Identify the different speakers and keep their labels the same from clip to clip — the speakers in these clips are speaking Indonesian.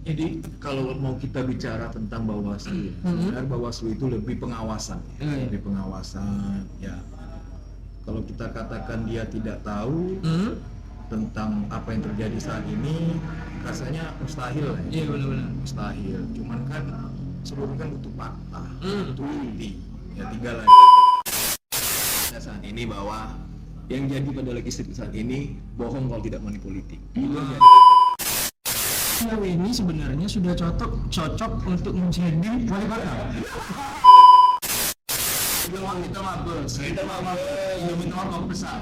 Speaker 1: Jadi kalau mau kita bicara tentang Bawaslu, sebenarnya Bawaslu itu lebih pengawasan, lebih pengawasan. Ya, kalau kita katakan dia tidak tahu tentang apa yang terjadi saat ini, rasanya mustahil lah.
Speaker 2: Iya benar-benar.
Speaker 1: Mustahil. Cuman kan seluruh kan butuh fakta, butuh bukti. Ya tinggal saat ini bahwa yang jadi pada legislatif saat ini bohong kalau tidak money politik. Itu yang jadi.
Speaker 2: Ini sebenarnya sudah cocok untuk menjadi wali kota.
Speaker 1: Kita mabes, ya minta maaf besar.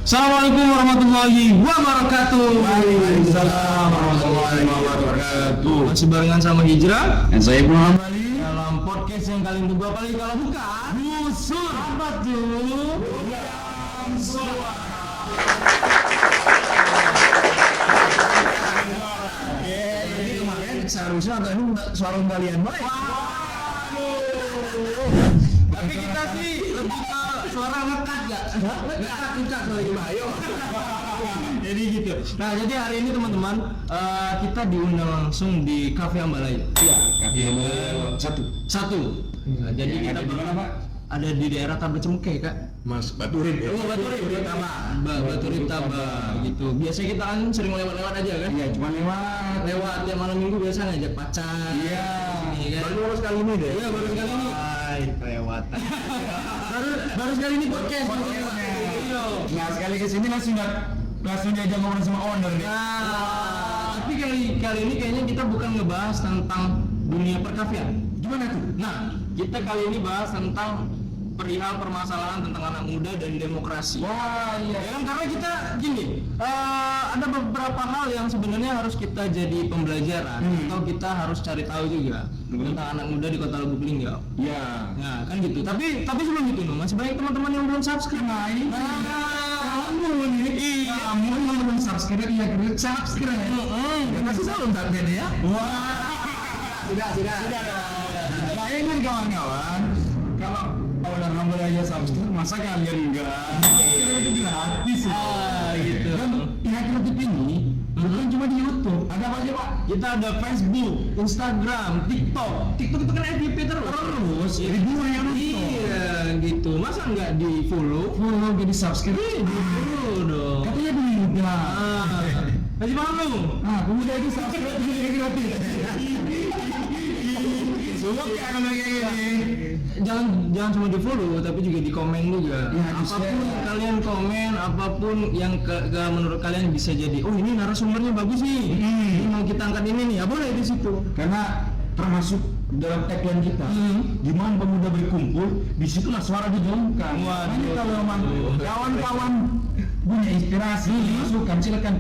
Speaker 2: Assalamualaikum warahmatullahi wabarakatuh.
Speaker 1: Waalaikumsalam warahmatullahi wabarakatuh.
Speaker 2: Masih barengan sama Hijrah
Speaker 1: Dan saya Muhammad
Speaker 2: dalam podcast yang kalian tunggu apa lagi kalau bukan Busur. Apa tuh?
Speaker 1: Jadi kemarin seharusnya ini suara kalian baik.
Speaker 2: Tapi kita sih lebih ke suara lekat gak? Lekat lagi ayo. Jadi gitu. Nah jadi hari ini teman-teman kita diundang langsung di Cafe Ambalaya.
Speaker 1: Iya,
Speaker 2: Satu. Nah, jadi kita
Speaker 1: di mana, Pak?
Speaker 2: ada di daerah Tabet Cemke Kak.
Speaker 1: Mas Baturin ya.
Speaker 2: Baturin Taba gitu. Biasanya kita kan sering lewat-lewat aja kan?
Speaker 1: Iya, cuma
Speaker 2: Lewat ya malam minggu biasa ngajak pacar.
Speaker 1: Iya.
Speaker 2: Sini, kan?
Speaker 1: Baru sekali ini deh.
Speaker 2: Iya baru sekali ini.
Speaker 1: Kelewatan.
Speaker 2: baru sekali ini podcast. Iya.
Speaker 1: Nah, sekali kesini langsung diajak ngobrol sama owner nih.
Speaker 2: Nah, tapi kali ini kayaknya kita bukan ngebahas tentang dunia perkafian.
Speaker 1: Gimana tuh?
Speaker 2: Nah, kita kali ini bahas tentang perihal permasalahan tentang anak muda dan demokrasi.
Speaker 1: Wah, iya.
Speaker 2: Ya kan karena kita gini, ada beberapa hal yang sebenarnya harus kita jadi pembelajaran atau kita harus cari tahu juga tentang anak muda di Kota Lubuk Linggau.
Speaker 1: Iya.
Speaker 2: Nah, kan gitu. Tapi sebelum itu masih banyak teman-teman yang belum subscribe.
Speaker 1: Kamu yang belum subscribe, ya subscribe. Ya kasih salam target ya.
Speaker 2: Wah. Sudah.
Speaker 1: Nah, ini kawan-kawan, kalau owner nomor aja subscribe, masa kalian enggak? Itu gratis ya.
Speaker 2: Gitu.
Speaker 1: Dan pihak kreatif ini bukan cuma di YouTube, ada apa aja Pak?
Speaker 2: Kita ada Facebook, Instagram, TikTok. TikTok itu kan FYP terus.
Speaker 1: Ribuan yang nonton.
Speaker 2: Iya, gitu. Masa nggak di follow?
Speaker 1: Follow, jadi subscribe.
Speaker 2: Di follow dong.
Speaker 1: Katanya pemuda.
Speaker 2: Masih malu?
Speaker 1: Pemuda itu subscribe jadi gratis. Semua kayak gini.
Speaker 2: Jangan cuma di follow tapi juga di komen juga.
Speaker 1: Ya,
Speaker 2: apapun kalian komen, apapun yang menurut kalian bisa jadi. Oh ini narasumbernya bagus nih. Ini mau kita angkat ini nih. Ya boleh di situ.
Speaker 1: Karena termasuk dalam tagline kita, di mana pemuda berkumpul, disitulah suara digaungkan.
Speaker 2: Waduh.
Speaker 1: Ini kalau memang kawan-kawan punya inspirasi, masukan silakan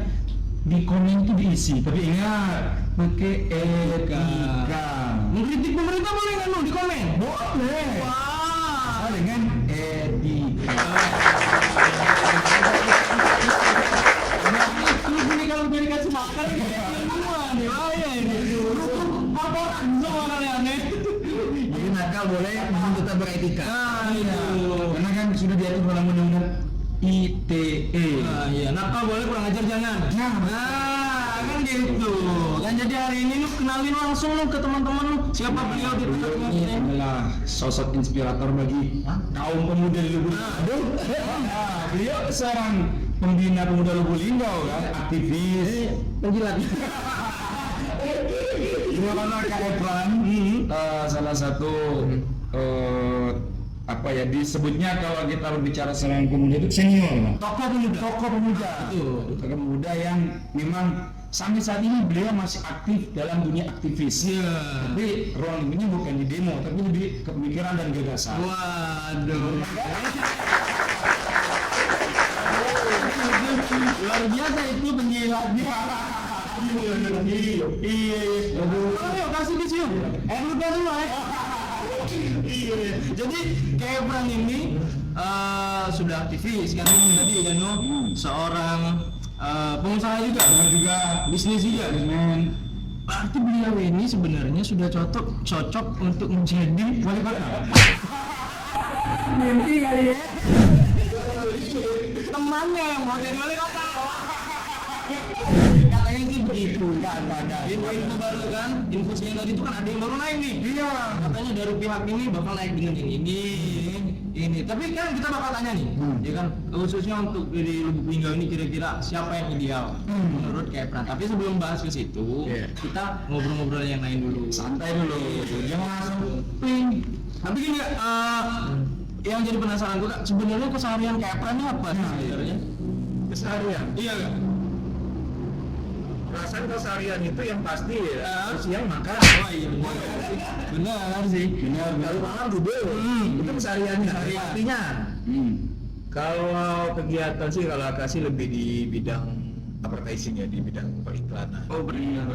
Speaker 1: di komen itu diisi. Tapi ingat, pakai etika.
Speaker 2: Mengkritik pemerintah boleh nggak di komen?
Speaker 1: Boleh.
Speaker 2: Wah.
Speaker 1: Dengan etika.
Speaker 2: Terus ini kalau dari kasih makan semua nih, bahaya ini. Laporan semua kalian nih.
Speaker 1: Jadi nakal boleh, namun tetap beretika.
Speaker 2: Iya.
Speaker 1: Karena kan sudah diatur dalam undang-undang ITE.
Speaker 2: Iya, nakal boleh, kurang ajar jangan. Nah, kan gitu. Kan jadi hari ini lu kenalin langsung lu ke teman-teman lu siapa beliau di tengah
Speaker 1: Ini adalah sosok inspirator bagi kaum pemuda di Lubuk Linggau. Beliau seorang pembina pemuda Lubuk Linggau kan, aktivis,
Speaker 2: penjilat.
Speaker 1: Gimana Kak Evan? Salah satu
Speaker 3: apa ya disebutnya kalau kita berbicara seorang pemuda itu senior, Pak. Tokoh pemuda. Tokoh pemuda yang memang sampai saat ini beliau masih aktif dalam dunia aktivis. Tapi ruang lingkupnya bukan di demo, tapi lebih kepemikiran dan gagasan.
Speaker 2: Waduh. Luar biasa itu penjelasannya. Iya. Ayo kasih disium. Lu kasih lah. Iya. Jadi kayak Pran ini sudah aktivis kan tadi kan seorang pengusaha juga bisnis juga. Berarti beliau ini sebenarnya sudah cocok untuk menjadi wali kota. Mimpi kali ya. Temannya yang mau jadi wali kota. Katanya sih begitu kan, info baru kan, infusnya tadi itu kan ada yang baru naik nih. Iya. Katanya dari pihak ini bakal naik dengan yang ini. Tapi kan kita bakal tanya nih, ya kan, khususnya untuk di Lubuk Linggau ini kira-kira siapa yang ideal menurut Kepran. Tapi sebelum bahas ke situ, kita ngobrol-ngobrol yang lain dulu.
Speaker 3: Santai dulu.
Speaker 2: Jangan langsung ping. Tapi gini yang jadi penasaran gue, sebenarnya keseharian Kepran ini apa sebenarnya?
Speaker 1: Keseharian.
Speaker 2: Iya kan?
Speaker 1: Perasaan keseharian itu yang pasti ya, siang makan.
Speaker 2: Oh iya benar sih.
Speaker 1: Kalau malam duduk, itu kesehariannya. Artinya, kalau kegiatan sih kalau Akasi lebih di bidang advertising ya, di bidang periklanan.
Speaker 2: Oh benar.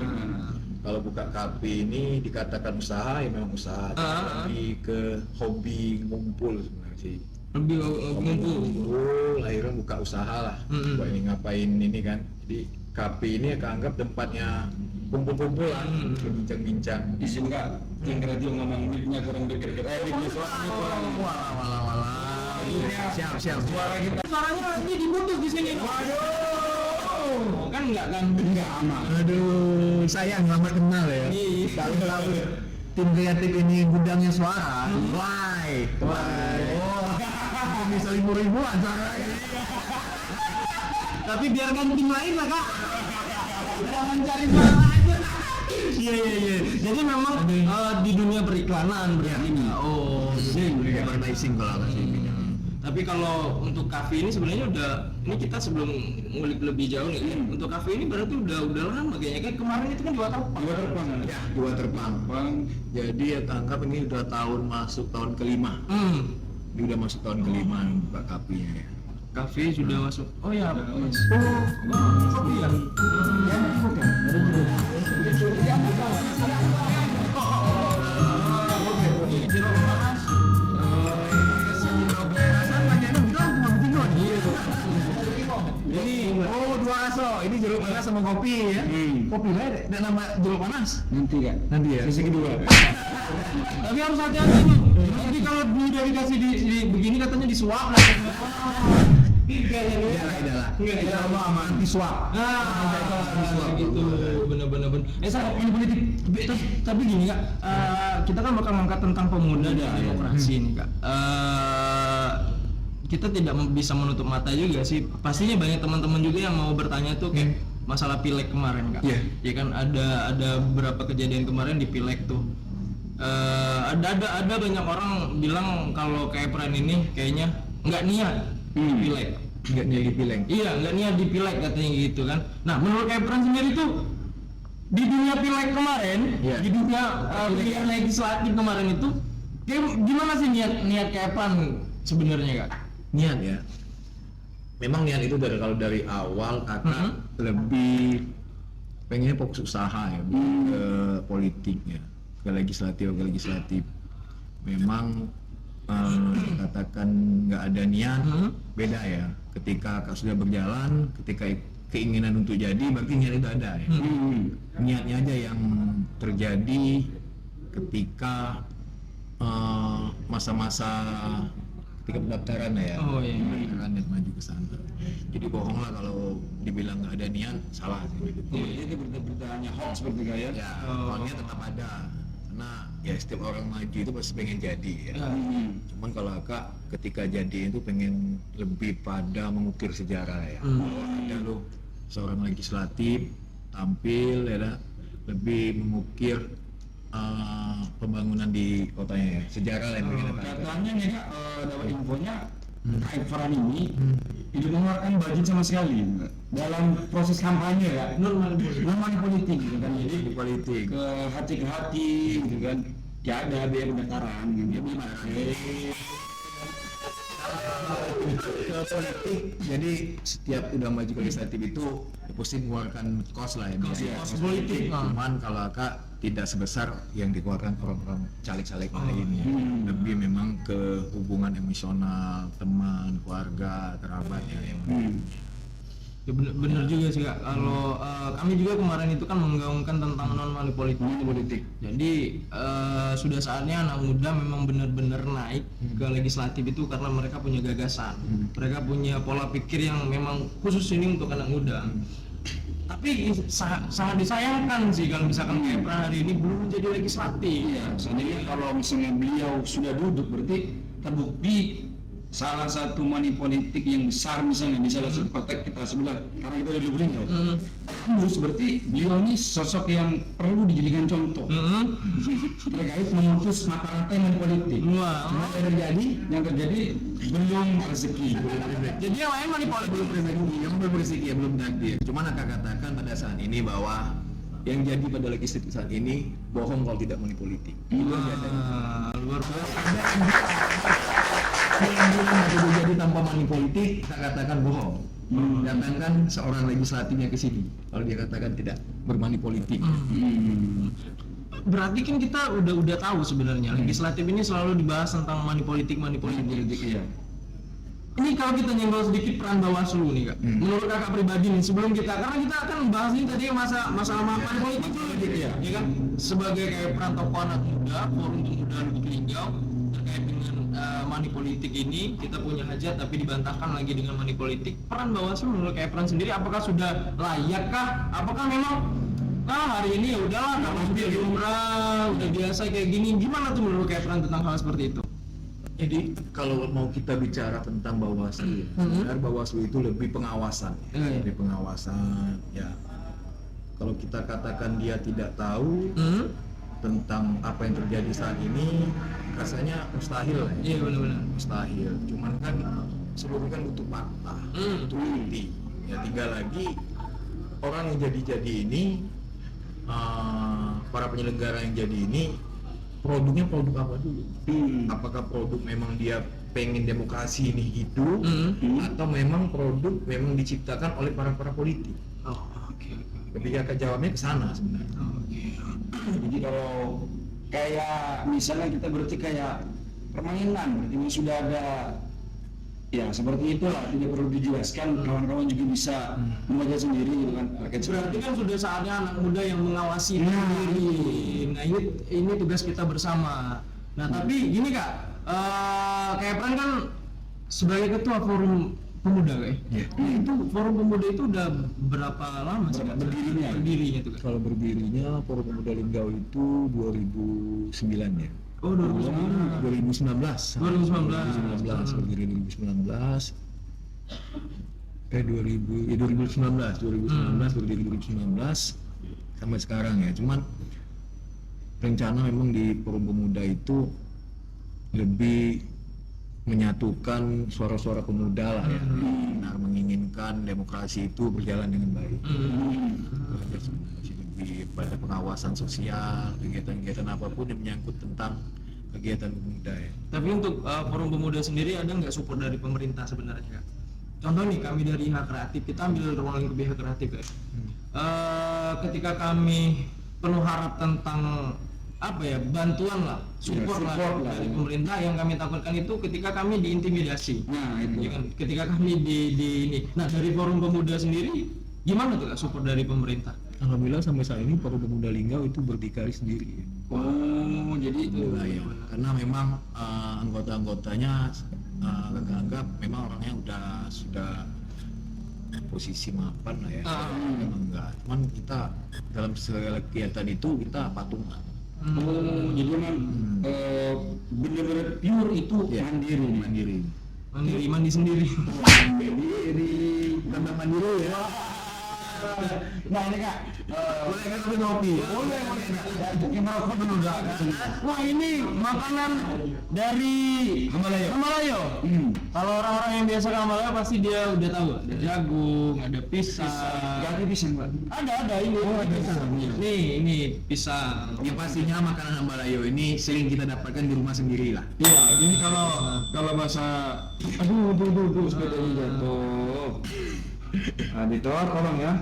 Speaker 1: Kalau buka kafe ini dikatakan usaha ya memang usaha, lebih ke hobi ngumpul sebenarnya sih.
Speaker 2: Lebih ngumpul.
Speaker 1: Akhirnya buka usaha lah. Buat ini ngapain ini kan. Jadi kafe ini keanggap tempatnya kumpul-kumpulan, bincang-bincang.
Speaker 3: Izin Kak, yang radio ngomong mic-nya kurang dekat. Suaranya kurang.
Speaker 1: Siap.
Speaker 3: Suara kita.
Speaker 2: Suaranya ini diputus di sini. Waduh. Kan enggak aman.
Speaker 1: Aduh, sayang lama kenal ya. Kalau tim kreatif ini gudangnya suara. Why? Bisa 5.000-an suaranya.
Speaker 2: Tapi biarkan tim lain lah Kak. Jangan cari suara aja. Iya. Jadi memang di dunia periklanan berarti ini. Oh,
Speaker 1: Jadi advertising kalau Akasi ini.
Speaker 2: tapi kalau untuk kafe ini sebenarnya ini kita sebelum ngulik lebih jauh nih, untuk kafe ini berarti udah lama kayaknya, kan kemarin itu kan 2 tahun.
Speaker 1: Ya, 2 terbang. Jadi ya anggap ini udah masuk tahun kelima. Ini udah masuk tahun kelima buka kafenya ya.
Speaker 2: Kafe sudah masuk. Oh ya, Mas. Kopi ya. Ini jeruk panas sama kopi ya. Kopi lah ada nama jeruk panas.
Speaker 3: Nanti ya.
Speaker 1: Sesi kedua.
Speaker 2: Tapi harus hati-hati nih. Jadi kalau udah dikasih di begini katanya disuap lah. Enggak aman disuap. Gitu. Bener. Saya ini politik. Tapi gini Kak, kita kan bakal ngangkat tentang pemuda dan demokrasi nih Kak. Kita tidak bisa menutup mata juga sih. Pastinya banyak teman-teman juga yang mau bertanya tuh kayak masalah pileg kemarin Kak. Ya kan ada beberapa kejadian kemarin di pileg tuh. Ada banyak orang bilang kalau Kepran ini kayaknya nggak niat pileg.
Speaker 1: Nggak niat dipileng.
Speaker 2: Iya, nggak niat dipilek katanya gitu kan. Nah, menurut Kepran sendiri tuh di dunia pileg kemarin, di dunia pilihan legislatif kemarin itu, kayak gimana sih niat Kepran sebenarnya Kak?
Speaker 1: Niat ya. Memang niat itu dari awal Kakak lebih pengennya fokus usaha ya, ke politiknya, ke legislatif. Memang katakan nggak ada niat, beda ya. Ketika sudah berjalan, ketika keinginan untuk jadi, berarti niat itu ada ya. Niatnya aja yang terjadi ketika masa-masa ketika pendaftaran ya. Pendaftaran dan maju ke sana. Jadi bohong lah kalau dibilang nggak ada niat, salah sih.
Speaker 3: Jadi berita-beritanya hoax seperti kayak
Speaker 1: ya. Niat tetap ada. Karena ya setiap orang maju itu pasti pengen jadi ya. Cuman kalau Kak ketika jadi itu pengen lebih pada mengukir sejarah ya. Ada loh seorang legislatif tampil ya, lebih mengukir pembangunan di kotanya ya, sejarah lah yang kita katakan.
Speaker 3: Katanya nih Kak, dapat infonya Kak Efran ini tidak mengeluarkan budget sama sekali dalam proses kampanye ya, non money politik gitu kan, jadi
Speaker 1: Di politik.
Speaker 3: ke hati gitu kan, ya ada biaya pendaftaran gitu, dia gimana?
Speaker 1: Ke politik, jadi setiap udah maju ke legislatif itu pasti mengeluarkan cost lah ya, biaya.
Speaker 2: Cost politik.
Speaker 1: Cuman kalau Kak tidak sebesar yang dikeluarkan orang-orang caleg-caleg lain ya. Lebih memang ke hubungan emosional, teman, keluarga, kerabat ya yang
Speaker 2: Ya bener juga sih Kak. Kalau kami juga kemarin itu kan menggaungkan tentang non money politik. Jadi sudah saatnya anak muda memang benar-benar naik ke legislatif itu karena mereka punya gagasan, mereka punya pola pikir yang memang khusus ini untuk anak muda. Tapi sangat disayangkan sih kalau misalkan kayak hari ini belum menjadi legislatif.
Speaker 3: Iya, seandainya kalau misalnya beliau sudah duduk berarti terbukti salah satu money politik yang besar misalnya di salah satu kota kita sebelah, karena kita udah beliau. Terus berarti beliau ini sosok yang perlu dijadikan contoh terkait memutus mata rantai money politik.
Speaker 2: Wah,
Speaker 3: Yang terjadi belum rezeki.
Speaker 2: jadi yang lain money politik.
Speaker 1: yang belum berzeki ya, belum takdir. Cuman Kak katakan pada saat ini bahwa yang jadi pada legislatif saat ini bohong kalau tidak money politik. Itu aja adanya.
Speaker 2: Luar biasa.
Speaker 1: Yang bilang jadi tanpa money politik, kita katakan bohong. Datangkan seorang legislatifnya ke sini. Kalau dia katakan tidak bermoney politik.
Speaker 2: Berarti kan kita udah tahu sebenarnya legislatif ini selalu dibahas tentang money politik.
Speaker 3: Iya.
Speaker 2: Ini kalau kita nyenggol sedikit peran Bawaslu nih Kak. Menurut Kakak pribadi nih sebelum karena kita akan bahas ini tadi masalah money politik dulu gitu ya kan? Sebagai kayak peran tokoh anak muda, forum pemuda Lubuk Linggau terkait dengan money politik ini kita punya hajat tapi dibantahkan lagi dengan money politik. Peran Bawaslu menurut kayak peran sendiri apakah sudah layak kah? Apakah memang hari ini ya udahlah karena sudah lumrah, udah biasa kayak gini. Gimana tuh menurut kayak peran tentang hal seperti itu?
Speaker 1: Jadi kalau mau kita bicara tentang Bawaslu, sebenarnya Bawaslu itu lebih pengawasan, lebih pengawasan. Ya, kalau kita katakan dia tidak tahu tentang apa yang terjadi saat ini, rasanya mustahil lah.
Speaker 2: Iya benar-benar.
Speaker 1: Mustahil. Cuman kan seluruh kan butuh fakta, butuh bukti. Ya tinggal lagi orang yang jadi ini, para penyelenggara yang jadi ini. Produknya produk apa dulu? Apakah produk memang dia pengen demokrasi ini hidup, atau memang produk memang diciptakan oleh para politik?
Speaker 2: Oh, oke.
Speaker 1: Ketika jawabnya ke sana sebenarnya.
Speaker 3: Jadi kalau kayak misalnya kita berarti kayak permainan, berarti ini sudah ada ya seperti itulah, tidak perlu dijelaskan, kawan-kawan juga bisa membaca sendiri gitu kan.
Speaker 2: Berarti kan sudah saatnya anak muda yang mengawasi sendiri. Nah ini tugas kita bersama. Nah tapi gini Kak, kayak peran kan sebagai ketua forum pemuda Kak. Nah, itu forum pemuda itu udah berapa lama sih Kak? Berdirinya tuh Kak?
Speaker 1: Kalau berdirinya Forum Pemuda Linggau itu 2009 ya.
Speaker 2: Oh 2019.
Speaker 1: 2019 berdiri 2019 berdiri 2019 sampai sekarang ya. Cuman rencana memang di Forum Pemuda itu lebih menyatukan suara-suara pemuda lah ya, benar menginginkan demokrasi itu berjalan dengan baik. Lebih pada pengawasan sosial, kegiatan-kegiatan apapun yang menyangkut tentang kegiatan pemuda ya.
Speaker 2: Tapi untuk forum pemuda sendiri ada nggak support dari pemerintah sebenarnya Kak? Contoh nih kami dari Hak Kreatif, kita ambil ruang lingkup Hak Kreatif Kak. Ketika kami penuh harap tentang bantuan lah, support lah dari pemerintah, yang kami takutkan itu ketika kami diintimidasi.
Speaker 3: Nah itu
Speaker 2: kan ketika kami di ini. Nah dari forum pemuda sendiri gimana tuh Kak support dari pemerintah?
Speaker 1: Alhamdulillah sampai saat ini Forum Pemuda Linggau itu berdikari sendiri.
Speaker 3: Oh jadi itu
Speaker 1: ya. Karena memang anggota-anggotanya anggap memang orangnya sudah posisi mapan lah ya. Memang enggak. Cuman kita dalam segala kegiatan itu kita patungan.
Speaker 3: Jadi memang benar-benar pure itu
Speaker 1: Ya, mandiri
Speaker 2: Mandi sendiri.
Speaker 1: tambah mandiri ya.
Speaker 3: Nah ini Kak,
Speaker 2: Boleh kan tapi ngopi?
Speaker 3: boleh kita merokok dulu dah.
Speaker 2: Wah ini makanan dari Himalaya. Kalau orang-orang yang biasa ke Himalaya pasti dia udah tahu. Ada jagung, ada pisang.
Speaker 3: Gak ada pisang Pak.
Speaker 2: Ada ini. Nih ini pisang.
Speaker 1: Yang pastinya makanan Hambalayo ini sering kita dapatkan di rumah sendiri lah.
Speaker 3: Iya, ini kalau bahasa, aduh, sepedanya jatuh. Editor, tolong ya.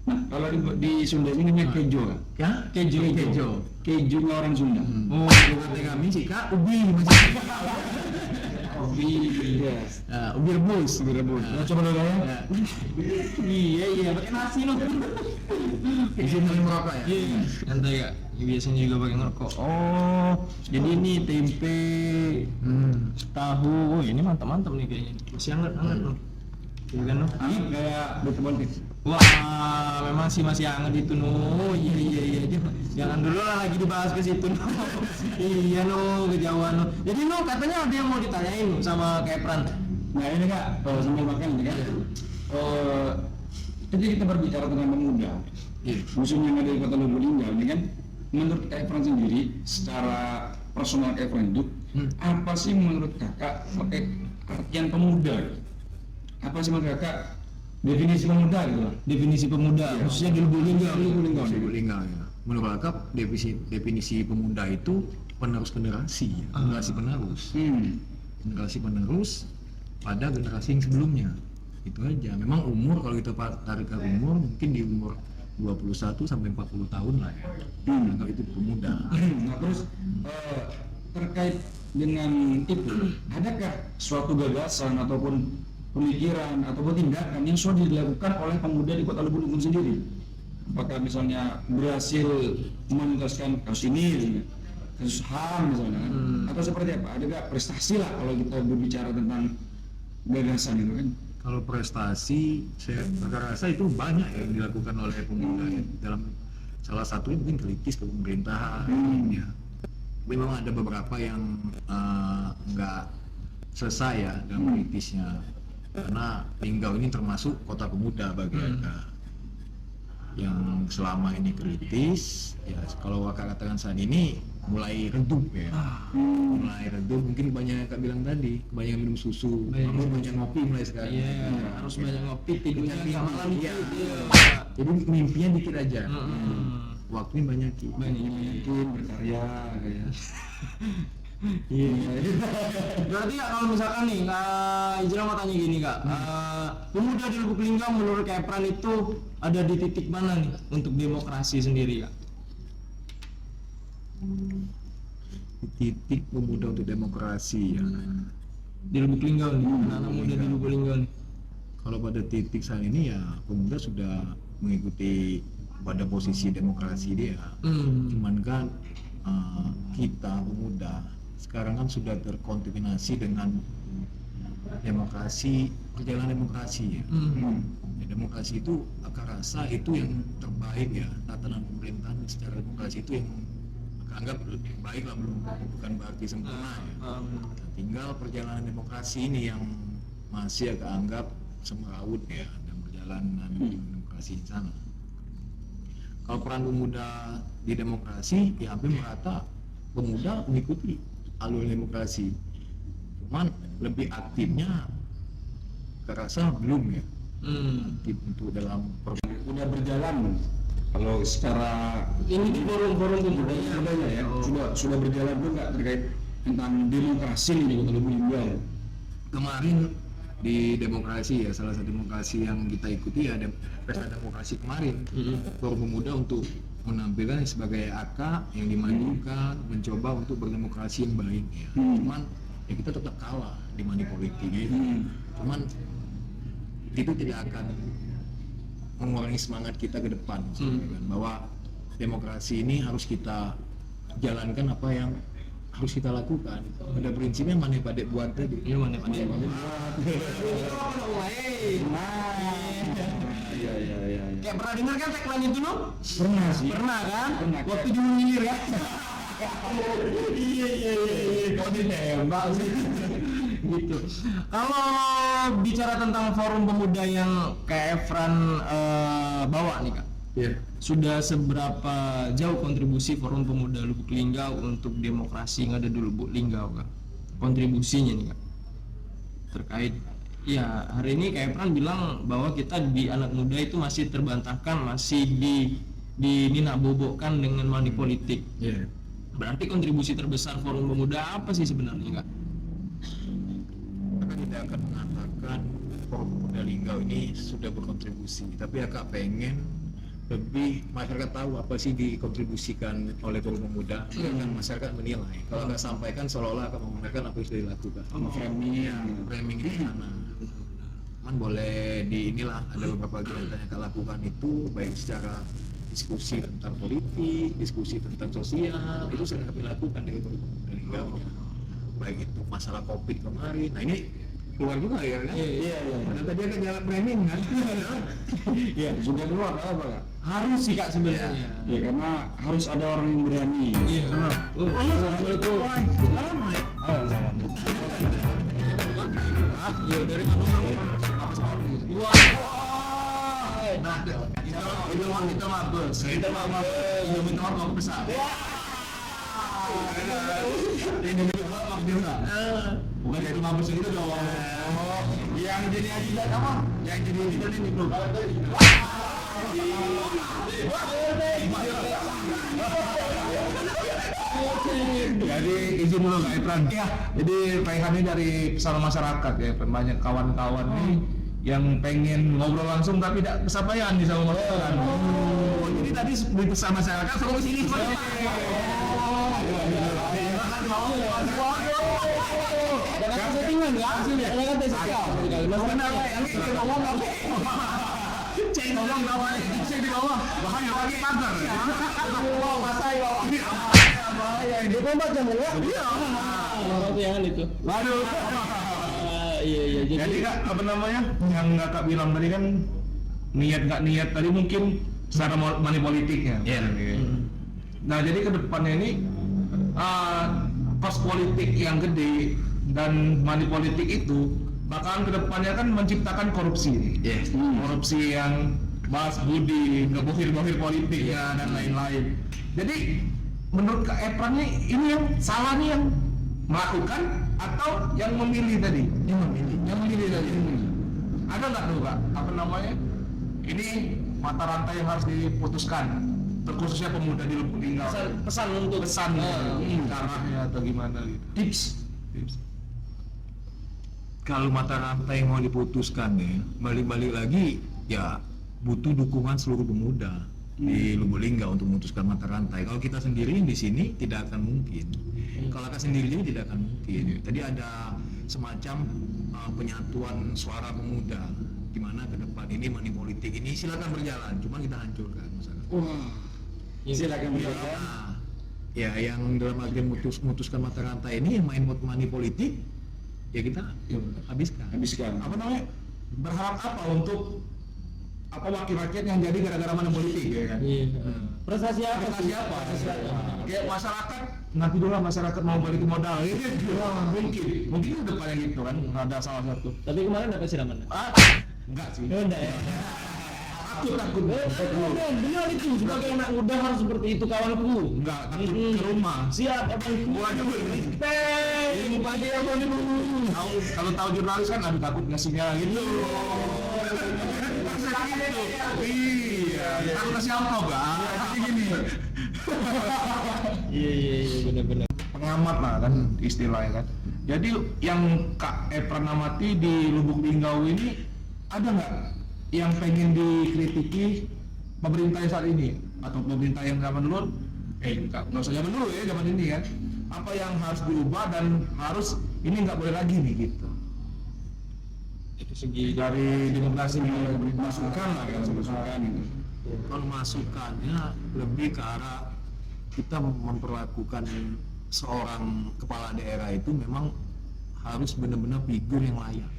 Speaker 3: Nah, kalau di Sunda ini namanya kejo kan?
Speaker 1: Ya?
Speaker 2: Kejo.
Speaker 3: Kejunya orang Sunda.
Speaker 1: Oh, kata kami sih Kak, ubi macam
Speaker 3: Yes.
Speaker 1: ubi rebus.
Speaker 3: Nah, coba dulu ya.
Speaker 1: Ya.
Speaker 2: Iya pakai nasi loh.
Speaker 1: Di sini merokok ya.
Speaker 2: Iya. Santai Kak. Biasanya juga pakai ngerokok. Oh, jadi ini tempe, tahu. Oh, ini mantap nih kayaknya. Masih hangat loh. Iya kan loh?
Speaker 3: Ini kayak betul-betul.
Speaker 2: Wah, memang sih masih hangat itu no. Iya. Jangan dulu lah lagi dibahas ke situ no. Iya no, kejauhan no. Jadi no katanya ada yang mau ditanyain no, sama Kepran.
Speaker 3: Nah ini Kak, sambil makan ini kan. Jadi kita berbicara tentang pemuda. Khususnya yang ada di Kota Lubuk Linggau ini kan, menurut Kepran sendiri, secara personal Kepran itu, apa sih menurut Kakak artian pemuda? Apa sih menurut Kakak definisi pemuda gitu lah?
Speaker 2: Definisi pemuda, khususnya di Lubuk Linggau.
Speaker 1: Lubuk Linggau ya. Menurut Kakak definisi pemuda itu penerus generasi, ya. Generasi penerus pada generasi yang sebelumnya. Itu aja. Memang umur kalau kita tarik ke umur mungkin di umur 21 sampai 40 tahun lah ya. Anggap itu pemuda.
Speaker 3: Nah terus terkait dengan itu, adakah suatu gagasan ataupun pemikiran ataupun tindakan yang sudah dilakukan oleh pemuda di Kota Lubuk Linggau sendiri? Apakah misalnya berhasil menuntaskan kasus ini, kasus HAM misalnya, atau seperti apa? Adakah prestasi lah kalau kita berbicara tentang gagasan itu kan?
Speaker 1: Kalau prestasi, saya rasa itu banyak yang dilakukan oleh pemuda ya. Dalam salah satunya mungkin kritis ke pemerintahan. Ya. Memang ada beberapa yang nggak selesai ya dalam kritisnya, karena Linggau ini termasuk kota pemuda bagi mereka. Yang selama ini kritis, ya kalau Kakak katakan saat ini mulai redup ya, mulai redup. Mungkin banyak Kak bilang tadi, kebanyakan minum susu, banyak ngopi mulai sekarang.
Speaker 2: Iya, harus banyak ngopi, tidurnya nggak malam
Speaker 1: Iya.
Speaker 2: gitu.
Speaker 1: Jadi mimpinya dikit aja, waktunya banyakin.
Speaker 3: Banyakin berkarya kayak.
Speaker 2: Iya. Berarti Kak, kalau misalkan nih, Ijra mau tanya gini Kak, pemuda di Lubuk Linggau menurut Kepran itu ada di titik mana nih untuk demokrasi sendiri Kak?
Speaker 1: Titik pemuda untuk demokrasi ya.
Speaker 2: Di Lubuk Linggau nih, anak-anak muda di Lubuk Linggau nih.
Speaker 1: Kalau pada titik saat ini ya pemuda sudah mengikuti pada posisi demokrasi dia. Cuman kan kita pemuda sekarang kan sudah terkontaminasi dengan demokrasi, perjalanan demokrasi ya. Ya, demokrasi itu akar rasa itu yang terbaik ya, tatanan pemerintahan secara demokrasi itu yang anggap baik lah, bukan berarti sempurna ya. Tinggal perjalanan demokrasi ini yang masih agak anggap semeraut ya dalam perjalanan demokrasi di sana. Kalau peran pemuda di demokrasi ya hampir merata, pemuda mengikuti alur demokrasi, cuman lebih aktifnya kerasa belum ya, aktif untuk dalam
Speaker 3: Udah berjalan kalau secara
Speaker 2: Ini di forum-forum
Speaker 3: budaya ya, sudah berjalan tuh nggak terkait tentang demokrasi di Kota Lubuk Linggau.
Speaker 1: kemarin di demokrasi ya, salah satu demokrasi yang kita ikuti ya ada pesta demokrasi kemarin. Forum pemuda untuk menampilkan sebagai AK yang dimajukan, mencoba untuk berdemokrasi yang baik ya. Cuman ya kita tetap kalah di money politik gitu. Cuman itu tidak akan mengurangi semangat kita ke depan kan, bahwa demokrasi ini harus kita jalankan apa yang harus kita lakukan. Pada prinsipnya mana pada buat tadi.
Speaker 2: Iya, mana pada buat.
Speaker 3: Iya.
Speaker 2: Kayak pernah dengar kan tagline itu no?
Speaker 3: Pernah sih.
Speaker 2: Pernah kan?
Speaker 3: Pernah.
Speaker 2: Waktu Julu Nyilir kan? Iya. Kok ditembak sih? gitu. Kalau bicara tentang forum pemuda yang kayak Efran bawa nih Kak,
Speaker 1: Iya.
Speaker 2: sudah seberapa jauh kontribusi forum pemuda Lubuk Linggau untuk demokrasi yang ada di Lubuk Linggau Kak? Kontribusinya nih Kak terkait ya hari ini kayak Efran bilang bahwa kita di anak muda itu masih terbantahkan, masih dinina-bobokkan dengan money politik.
Speaker 1: Iya.
Speaker 2: Berarti kontribusi terbesar forum pemuda apa sih sebenarnya Kak?
Speaker 1: Kakak tidak akan mengatakan Forum Pemuda Linggau ini sudah berkontribusi, tapi kakak pengen lebih masyarakat tahu apa sih dikontribusikan oleh Forum Pemuda, dan masyarakat menilai. Kalau nggak sampaikan seolah-olah akan menggunakan apa yang sudah dilakukan. Framing di sana. Kan boleh di inilah ada beberapa kegiatan yang kakak lakukan itu baik secara diskusi tentang politik, diskusi tentang sosial, itu sering kami lakukan di Forum Pemuda Linggau. Baik itu masalah COVID kemarin. Nah ini keluar juga ya kan?
Speaker 2: Iya.
Speaker 1: Padahal tadi akan jalan framing kan?
Speaker 3: Iya, sudah keluar apa Kak?
Speaker 2: Harus sih Kak sebenarnya.
Speaker 3: Ya karena harus ada orang yang berani.
Speaker 2: Iya.
Speaker 3: Assalamualaikum.
Speaker 2: Iya dari mana? Nah, kita mabes. Kita minta maaf besar. Ini maaf dia enggak? Bukan itu mabes itu dong. Yang jadi ajudan apa? Yang jadi ajudan ini bro. Jadi izin dulu Kak Efran. Ya. Jadi pengen ini dari pesan masyarakat ya, banyak kawan-kawan nih yang pengen ngobrol langsung tapi tidak kesampaian di sama masyarakat. Oh, jadi tadi di pesan masyarakat suruh sini. Jangan settingan ya, jangan settingan. Mas benar, ini ngomong apa? Cek ngomong kawan, cek di bawah. Bahaya lagi pagar. Wow, masai loh. Bahaya. Dia kombat jam ya? Iya. Jangan itu. Waduh. Iya. Jadi Kak, apa namanya? Yang Kakak bilang tadi kan niat nggak niat tadi mungkin secara money politiknya.
Speaker 1: Iya.
Speaker 2: Nah, jadi ke depannya ini kos politik yang gede dan money politik itu bakalan kedepannya kan menciptakan korupsi.
Speaker 1: Yes.
Speaker 2: Korupsi yang bahas budi, kebohir-bohir politiknya dan lain-lain. Jadi menurut Kak Efran nih ini yang salah nih yang melakukan atau yang memilih tadi? Yang memilih tadi. Ada nggak tuh Kak? Apa namanya? Ini mata rantai yang harus diputuskan. Terkhususnya pemuda di Lubuk Linggau. Pesan untuk caranya atau gimana gitu. Tips.
Speaker 1: Kalau mata rantai mau diputuskan ya, balik-balik lagi ya butuh dukungan seluruh pemuda di Lubuk Linggau untuk memutuskan mata rantai. Kalau kita sendiri di sini tidak akan mungkin. Kalau kita sendiri tidak akan mungkin. Tadi ada semacam penyatuan suara pemuda, gimana ke depan ini money politik ini silakan berjalan, cuma kita hancurkan misalkan.
Speaker 3: Silakan berjalan.
Speaker 1: Nah, ya yang dalam agen memutuskan mata rantai ini yang main money politik ya kita habiskan.
Speaker 2: Apa namanya? Berharap apa untuk apa wakil rakyat yang jadi gara-gara money politik ya kan? Prestasi apa? Kayak masyarakat nanti dulu lah masyarakat mau balik modal ini mungkin ke depannya gitu kan ada salah satu.
Speaker 4: Tapi kemarin dapat siraman?
Speaker 2: Enggak sih.
Speaker 4: Enggak ya.
Speaker 2: Takut.
Speaker 4: Benar itu sebagai anak muda harus seperti itu kawanku.
Speaker 2: Enggak, takut ke rumah.
Speaker 4: Siap abangku.
Speaker 2: Waduh. Ini pagi apa nih Bu? Kalau tahu jurnalis kan aduh takut ngasihnya gitu. Iya, takut ngasih amplop Bang. Gini.
Speaker 4: Iya benar-benar.
Speaker 2: Pengamat lah kan istilahnya kan. Jadi yang Kak Efran amati di Lubuk Linggau ini ada nggak yang pengen dikritiki pemerintah saat ini atau pemerintah yang zaman dulu? Nggak usah zaman dulu ya, zaman ini kan. Apa yang harus diubah dan harus ini nggak boleh lagi nih gitu.
Speaker 4: Itu segi
Speaker 2: Dari demokrasi masukan lah kan masukan gitu.
Speaker 1: Kalau masukannya lebih ke arah kita memperlakukan seorang kepala daerah itu memang harus benar-benar figur yang layak.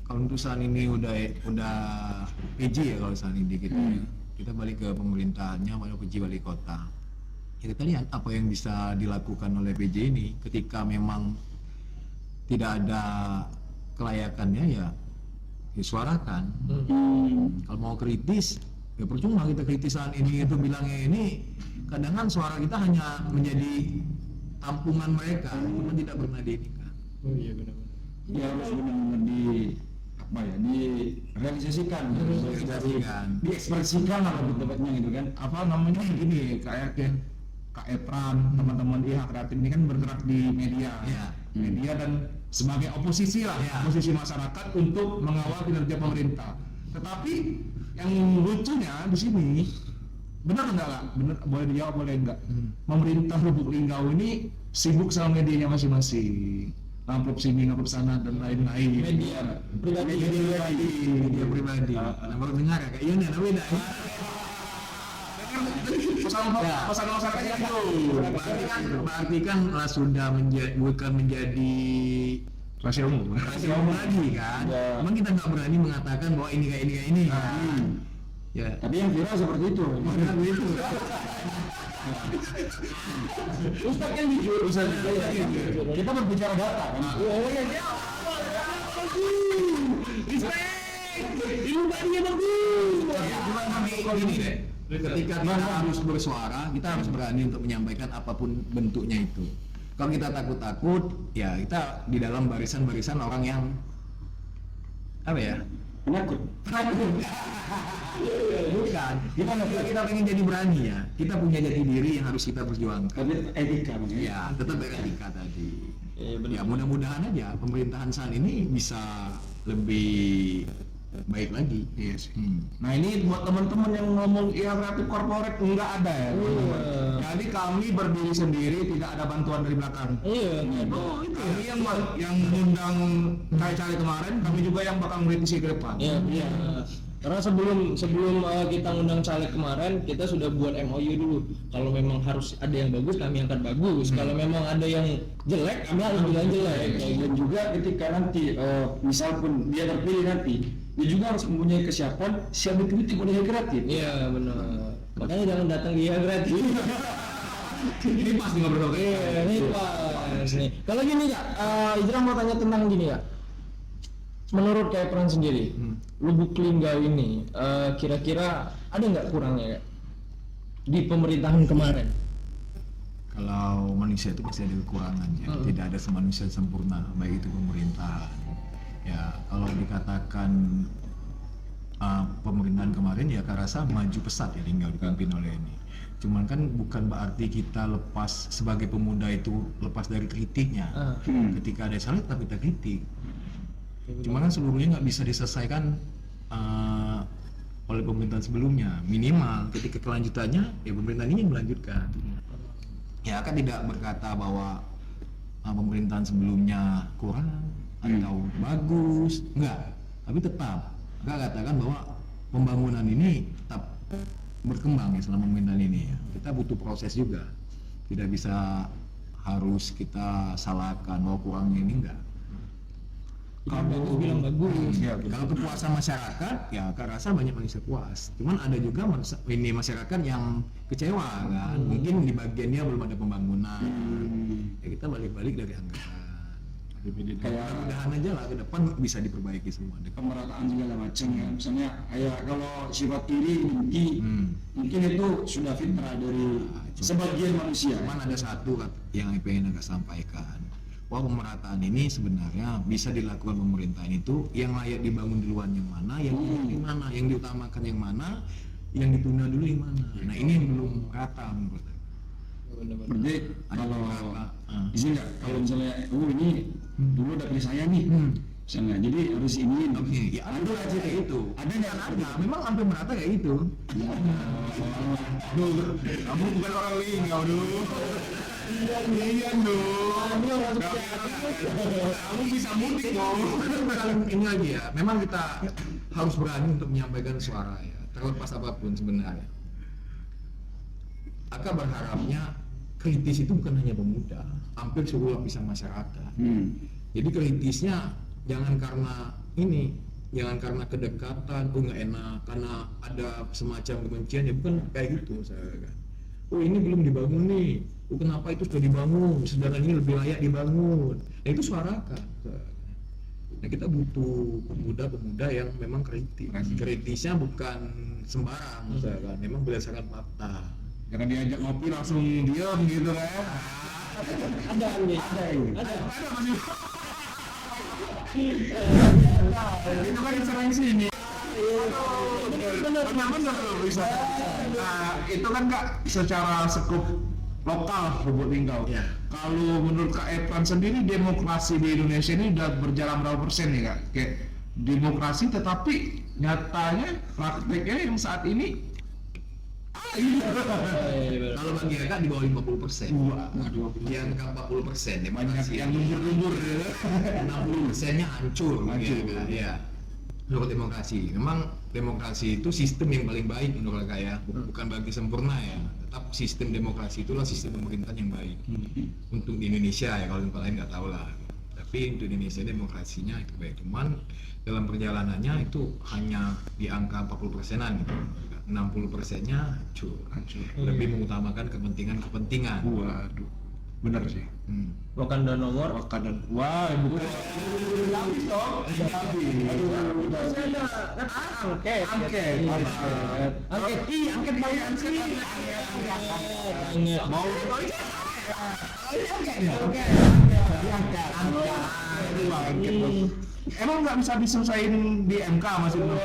Speaker 1: Kalau untuk saat ini udah PJ ya kalau saat ini kita balik ke pemerintahannya, pada PJ wali kota. Ya kita lihat apa yang bisa dilakukan oleh PJ ini ketika memang tidak ada kelayakannya ya disuarakan. Kalau mau kritis ya percuma kita kritisan ini itu bilangnya ini, kadang kan suara kita hanya menjadi tampungan mereka, cuma tidak pernah diinikan.
Speaker 2: Oh iya benar.
Speaker 3: Ya harus benar-benar direalisasikan, diekspresikan lah lebih tepatnya gitu kan.
Speaker 4: Apa namanya gini, kayak Kak Epran, teman-teman IHA Kreatif ini kan bergerak di media,
Speaker 1: Ya.
Speaker 4: media dan sebagai oposisi lah,
Speaker 1: Ya.
Speaker 4: oposisi masyarakat untuk mengawal kinerja pemerintah. Tetapi yang lucunya di sini, benar enggak lah? Benar, boleh dijawab boleh enggak? Pemerintah Lubuk Linggau ini sibuk sama medianya masing-masing, amplop sini, amplop sana dan lain-lain.
Speaker 2: Media pribadi.
Speaker 1: Media pribadi. Nah, baru dengar ya, kayak Yona, beda ya.
Speaker 4: Pasal-pasal kayak gitu.
Speaker 1: Berarti kan sudah bukan menjadi
Speaker 4: Rahasia umum.
Speaker 1: rahasia umum lagi kan.
Speaker 3: Ya.
Speaker 1: Emang kita nggak berani mengatakan bahwa ini kayak ini kan. Ya,
Speaker 3: Tapi yang viral seperti itu.
Speaker 1: makanya begitu.
Speaker 2: Ustadz yang jujur.
Speaker 3: Kita berbicara data kan.
Speaker 2: Oh iya dia. Ilmu barunya bagus.
Speaker 1: Ya, cuma ini deh. Ketika kita harus bersuara, kita harus berani untuk menyampaikan apapun bentuknya itu. Kalau kita takut-takut, ya kita di dalam barisan-barisan orang yang apa ya?
Speaker 3: Penakut.
Speaker 1: Bukan. Kita pengen jadi berani ya. Kita punya jati diri yang harus kita perjuangkan.
Speaker 3: Tapi etika Bang, ya.
Speaker 1: Ya, tetap etika tadi.
Speaker 2: Iya benar.
Speaker 1: Ya mudah-mudahan aja pemerintahan saat ini bisa lebih baik lagi.
Speaker 4: Yes.
Speaker 1: Hmm.
Speaker 4: Nah ini buat teman-teman yang ngomong IHA Kreatif Corporate enggak ada ya. teman-teman. Jadi kami berdiri sendiri, tidak ada bantuan dari belakang.
Speaker 2: Iya.
Speaker 4: Oh, itu kami yang mengundang caleg kemarin, kami juga yang bakal mengkritisi ke depan.
Speaker 2: Iya. Iya. Karena sebelum kita ngundang caleg kemarin, kita sudah buat MOU dulu. Kalau memang harus ada yang bagus, kami angkat bagus. Kalau memang ada yang jelek, kami harus bilang jelek.
Speaker 3: Dan juga ketika nanti misal pun dia terpilih nanti, dia juga harus mempunyai kesiapan siap dikritik oleh yang kreatif.
Speaker 2: Iya benar. Makanya jangan datang di IHA Kreatif.
Speaker 1: Ini pas nih ngobrol.
Speaker 2: Iya, ini pas nih. Kalau gini Kak, Ijra mau tanya tentang gini Kak. Menurut Kak Epran sendiri, Lubuk Linggau ini kira-kira ada nggak kurangnya Kak? Di pemerintahan kemarin?
Speaker 1: Kalau manusia itu pasti ada kekurangannya. Tidak ada manusia sempurna, baik itu pemerintahan. Ya, kalau dikatakan pemerintahan kemarin ya saya rasa maju pesat ya Linggau dipimpin oleh ini. Cuman kan bukan berarti kita lepas sebagai pemuda itu lepas dari kritiknya. Ketika ada salah tapi kita kritik. Cuma kan seluruhnya nggak bisa diselesaikan oleh pemerintahan sebelumnya. Minimal ketika kelanjutannya ya pemerintahan ini yang melanjutkan. Ya kan tidak berkata bahwa pemerintahan sebelumnya kurang atau bagus, enggak. Tapi tetap kita katakan bahwa pembangunan ini tetap berkembang ya selama pemerintahan ini ya. Kita butuh proses juga. Tidak bisa harus kita salahkan bahwa kurangnya ini enggak.
Speaker 2: Kalau bilang bagus.
Speaker 1: Kalau kepuasan masyarakat, ya saya rasa banyak manusia puas. Cuman ada juga masyarakat yang kecewa kan. Mungkin di bagiannya belum ada pembangunan. Ya kita balik-balik dari anggaran.
Speaker 3: Kayak
Speaker 1: Mudah-mudahan aja lah ke depan bisa diperbaiki semua.
Speaker 3: pemerataan segala macam ya. Misalnya kayak kalau sifat iri, dengki, mungkin itu sudah fitrah dari sebagian manusia.
Speaker 1: Cuman ada satu yang pengen agak sampaikan. Bahwa pemerataan ini sebenarnya bisa dilakukan pemerintahan itu yang layak dibangun duluan yang mana, yang di mana, yang diutamakan yang mana, yang ditunda dulu yang mana. Nah ini yang belum rata menurut saya.
Speaker 3: Berarti kalau
Speaker 1: beberapa,
Speaker 3: izin nggak, kalau misalnya ini dulu udah pilih saya nih, misalnya, jadi harus ini.
Speaker 1: Oke, ya ada aja kayak gitu. Ada yang ada, memang hampir merata kayak gitu.
Speaker 4: Duh, kamu bukan orang Linggau dulu. Iya dong. Kamu bisa mudik dong.
Speaker 1: Ini lagi ya, memang kita harus berani untuk menyampaikan suara ya, terlepas apapun sebenarnya. Aka berharapnya kritis itu bukan hanya pemuda, hampir seluruh lapisan masyarakat. Jadi kritisnya jangan karena ini, jangan karena kedekatan, nggak enak, karena ada semacam kebencian ya, bukan kayak gitu saya kan. oh ini belum dibangun nih, oh kenapa itu sudah dibangun, sedangkan ini lebih layak dibangun. Nah itu suarakan. Nah kita butuh pemuda-pemuda yang memang kritisnya bukan sembarang, misalkan memang berdasarkan fakta.
Speaker 4: Jangan diajak ngopi langsung diam gitu kan.
Speaker 2: Ada masih.
Speaker 4: Itu kan sering sini. Benar bisa. Nah, itu kan Kak secara skup lokal Lubuk Linggau.
Speaker 1: Ya.
Speaker 4: Kalau menurut Kak Evan sendiri demokrasi di Indonesia ini udah berjalan berapa persen nih Kak? Kayak demokrasi tetapi nyatanya prakteknya yang saat ini
Speaker 1: Kalau bagi kakak di bawah 50%. Di angka 40%
Speaker 4: banyak yang mundur-mundur.
Speaker 1: 60%-nya hancur. Ya. Menurut demokrasi, memang demokrasi itu sistem yang paling baik menurut kakak ya, bukan bagi sempurna ya. Tetap sistem demokrasi itulah sistem pemerintahan yang baik. Untuk di Indonesia ya, kalau tempat lain nggak tahu lah. Tapi untuk Indonesia demokrasinya itu baik. Cuman dalam perjalanannya itu hanya di angka 40%-an gitu. 60%-nya hancur. Lebih mengutamakan kepentingan.
Speaker 4: Waduh, benar sih.
Speaker 2: Wakanda nomor.
Speaker 4: Wah, bukan.
Speaker 2: Angket bayar sih.
Speaker 4: Mau emang nggak bisa diselesaiin di MK Mas Ibnu?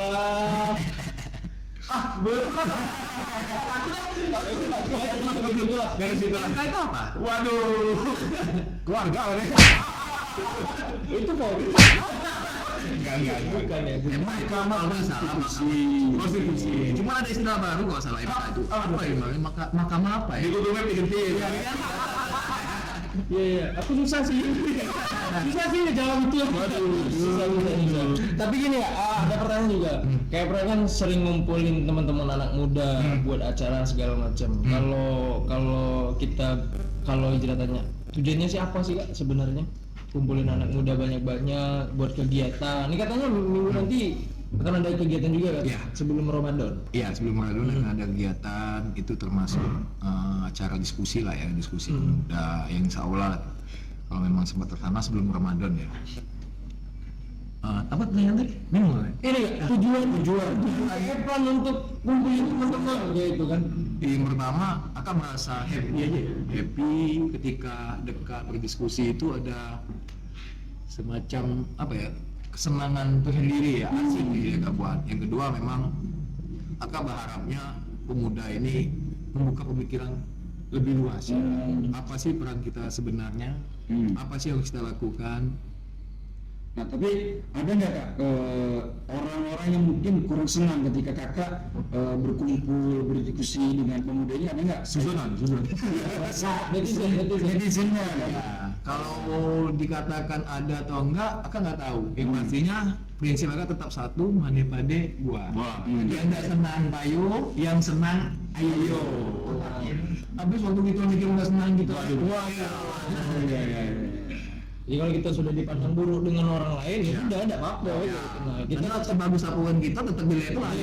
Speaker 1: Dari situ angka itu apa?
Speaker 4: Waduh, keluarga nih.
Speaker 2: Itu kok.
Speaker 4: Enggak.
Speaker 2: Bukan ya.
Speaker 1: Emang kalau nggak salah konstitusi. Cuma ada istilah baru kalau salah itu. Apa ya? Mahkamah apa ya?
Speaker 4: Dikutumin digantiin.
Speaker 2: Iya. Aku susah sih jawab itu. Susah. Tapi gini ya, ada pertanyaan juga. Kayak pernah kan sering ngumpulin teman-teman anak muda buat acara segala macam. Kalau Ijra tanya, tujuannya sih apa sih Kak sebenarnya? Kumpulin anak muda banyak-banyak buat kegiatan. Ini katanya minggu nanti akan ada kegiatan juga kan?
Speaker 1: Iya.
Speaker 2: Sebelum Ramadan.
Speaker 1: Iya, sebelum Ramadan akan ada kegiatan, itu termasuk acara diskusi lah ya, diskusi pemuda yang insya Allah kalau memang sempat terlaksana sebelum Ramadan ya. Apa pertanyaan tadi?
Speaker 2: Ini tujuan Evan untuk kumpulin teman-teman gitu kan?
Speaker 1: Yang pertama akan merasa happy aja ya. Happy ketika dekat berdiskusi itu ada semacam apa ya, kesenangan tersendiri ya, asik gitu ya Kak buat. Yang kedua memang Aka berharapnya pemuda ini membuka pemikiran lebih luas ya. Apa sih peran kita sebenarnya? Apa sih yang harus kita lakukan?
Speaker 3: Nah, tapi ada nggak Kak orang-orang yang mungkin kurang senang ketika Kakak berkumpul berdiskusi dengan pemuda ini, ada nggak?
Speaker 1: Susunan.
Speaker 3: Netizennya.
Speaker 1: Ya, kalau dikatakan ada atau enggak, Aka nggak tahu. Yang pastinya prinsip Aka tetap satu, mane pade buah. Yang nggak senang payu, yang senang ayo. Habis waktu kita mikir nggak senang gitu, wah ya.
Speaker 2: Jadi kalau kita sudah dipandang buruk dengan orang lain, ya udah ada apa-apa. Nah, kita
Speaker 1: Kita sebagus apapun kita tetap dilihat lah.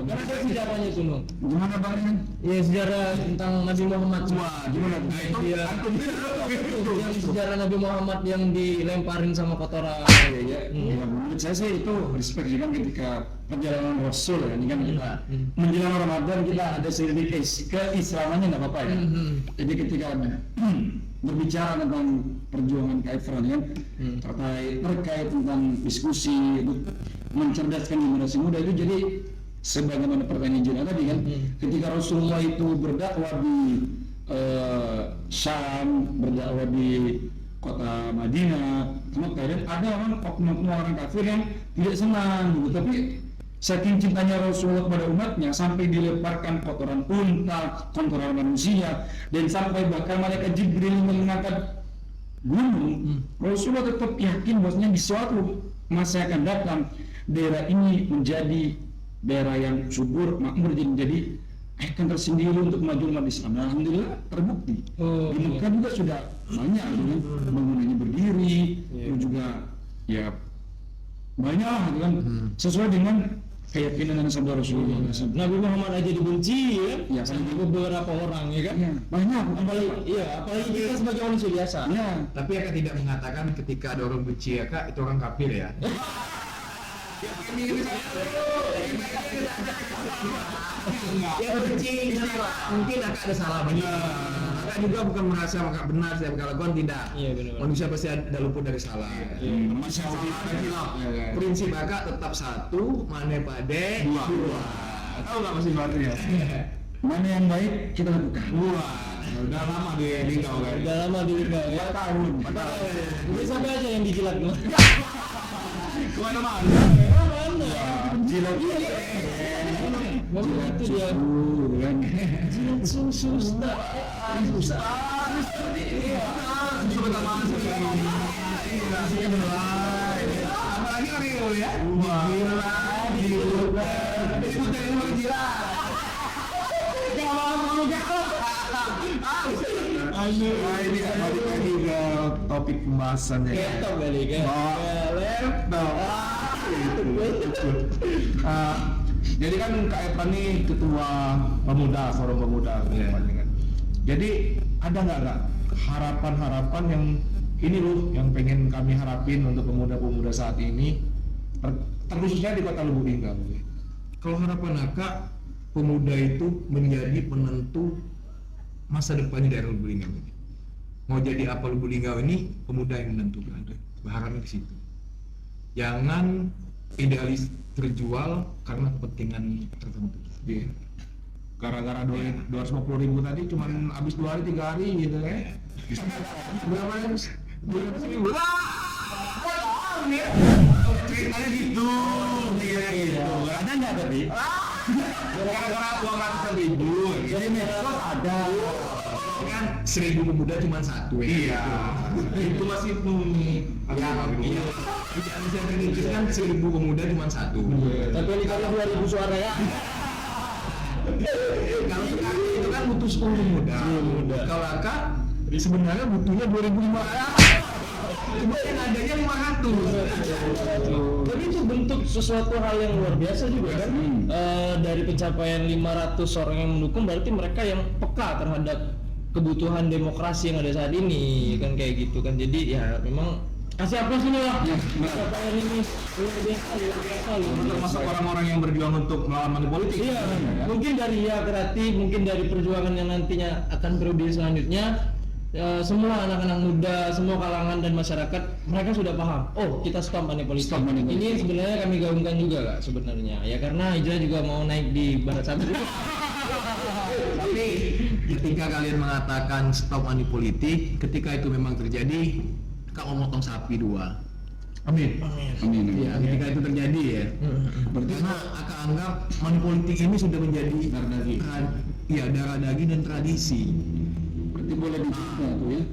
Speaker 2: karena ada sejarahnya tuh, Nung.
Speaker 3: Gimana Bang?
Speaker 2: Ya sejarah tentang Nabi Muhammad.
Speaker 1: Wah, gimana?
Speaker 2: Nah, itu yang sejarah Nabi Muhammad yang dilemparin sama kotoran.
Speaker 3: Ya, menurut saya sih itu respect juga ketika perjalanan Rasul ya. Ini kan kita menjelang Ramadan kita ada sedikit keislamannya nggak apa-apa ya. Jadi ketika berbicara tentang perjuangan Kak kan terkait tentang diskusi untuk mencerdaskan generasi muda itu, jadi sebagaimana pertanyaan Juna tadi kan, ketika Rasulullah itu berdakwah di Syam, berdakwah di kota Madinah, kemudian ada oknum orang kafir yang tidak senang gitu, tapi saking cintanya Rasulullah kepada umatnya sampai dilemparkan kotoran unta, kotoran manusia, dan sampai bahkan malaikat Jibril mengangkat gunung. Rasulullah tetap yakin bahwasanya di suatu masa yang akan datang daerah ini menjadi daerah yang subur, makmur, dan menjadi ikon tersendiri untuk maju umat Islam. Dan alhamdulillah terbukti. Di Mekah juga sudah banyak bangunannya berdiri, terus juga ya banyak lah gitu kan, sesuai dengan keyakinan dan sabda Rasulullah.
Speaker 2: Nabi Muhammad aja dibenci ya,
Speaker 3: Ya,
Speaker 2: sama beberapa orang ya kan.
Speaker 3: Ya, banyak.
Speaker 2: Apalagi kita sebagai manusia biasa.
Speaker 3: Ya,
Speaker 1: Tapi Aka tidak mengatakan ketika ada orang benci Aka itu orang kafir ya. Ya benci mungkin Aka ada salah banyak. Aka juga bukan merasa Aka benar saya kalau lakukan tidak.
Speaker 2: Iya, benar.
Speaker 1: Manusia pasti ada luput dari salah.
Speaker 3: masih hilaf ya kan.
Speaker 1: Prinsip Aka tetap satu, mane pade dua.
Speaker 4: Tahu nggak masih barunya?
Speaker 3: Mana yang baik kita lakukan.
Speaker 4: Wah, udah lama di kau kan.
Speaker 2: Udah lama di Liga ya.
Speaker 3: 4 tahun.
Speaker 2: Ini sampai aja yang dijilat loh.
Speaker 4: Kemana-mana.
Speaker 2: Mana?
Speaker 3: Jilat
Speaker 2: Memang itu dia.
Speaker 3: kan.
Speaker 2: Jilat susu Ustaz.
Speaker 4: Apalagi orang itu ya. Gila. Nah, ini balik lagi ke topik pembahasannya.
Speaker 2: Ketok kali kan.
Speaker 4: Jadi kan Kak Evan nih ketua pemuda, forum pemuda kan. Jadi ada nggak Kak harapan-harapan yang ini loh yang pengen kami harapin untuk pemuda-pemuda saat ini, terkhususnya di Kota Lubuk Linggau.
Speaker 1: Kalau harapan Aka, pemuda itu menjadi penentu masa depan di daerah Lubuk Linggau ini. Mau jadi apa Lubuk Linggau ini, pemuda yang menentukan. Berharapnya ke situ. Jangan idealis terjual karena kepentingan tertentu.
Speaker 4: Iya. Gara-gara 250.000 tadi cuman habis 2 hari 3 hari gitu ya. Berapa yang 250.000? Ceritanya gitu.
Speaker 3: Ada nggak tadi?
Speaker 4: Gara-gara uang ratusan ribu.
Speaker 3: Jadi medsos ada.
Speaker 1: Kan 1.000 pemuda cuma satu ya.
Speaker 4: Iya. Itu masih
Speaker 1: Iya. Idealis yang terkecil kan 1.000 pemuda cuma satu.
Speaker 2: Tapi ini kali 2.000 suara ya.
Speaker 1: Kalau sekarang itu kan butuh 10 pemuda. Kalau Aka sebenarnya butuhnya 2.500. Cuma yang adanya 500.
Speaker 2: Tapi itu bentuk sesuatu hal yang luar biasa juga kan. Dari pencapaian 500 orang yang mendukung berarti mereka yang peka terhadap kebutuhan demokrasi yang ada saat ini kan kayak gitu kan. Jadi ya memang kasih apa sih lah pencapaian ini luar biasa loh.
Speaker 4: termasuk orang-orang yang berjuang untuk melawan money politik.
Speaker 2: Iya, mungkin dari ya kreatif, mungkin dari perjuangan yang nantinya akan periode selanjutnya, semua anak-anak muda, semua kalangan dan masyarakat mereka sudah paham. Oh, kita stop money politik.
Speaker 3: Stop money politik.
Speaker 2: Ini sebenarnya kami gaungkan juga kak sebenarnya. Ya karena Hijrah juga mau naik di Barat Satu.
Speaker 1: Tapi ketika kalian mengatakan stop money politik, ketika itu memang terjadi, Kak mau motong sapi 2.
Speaker 4: Amin.
Speaker 3: Amin.
Speaker 1: Ya, ketika itu terjadi ya. Karena Aka anggap money politik ini sudah menjadi darah daging dan tradisi.
Speaker 3: Berarti boleh dicoba tuh ya.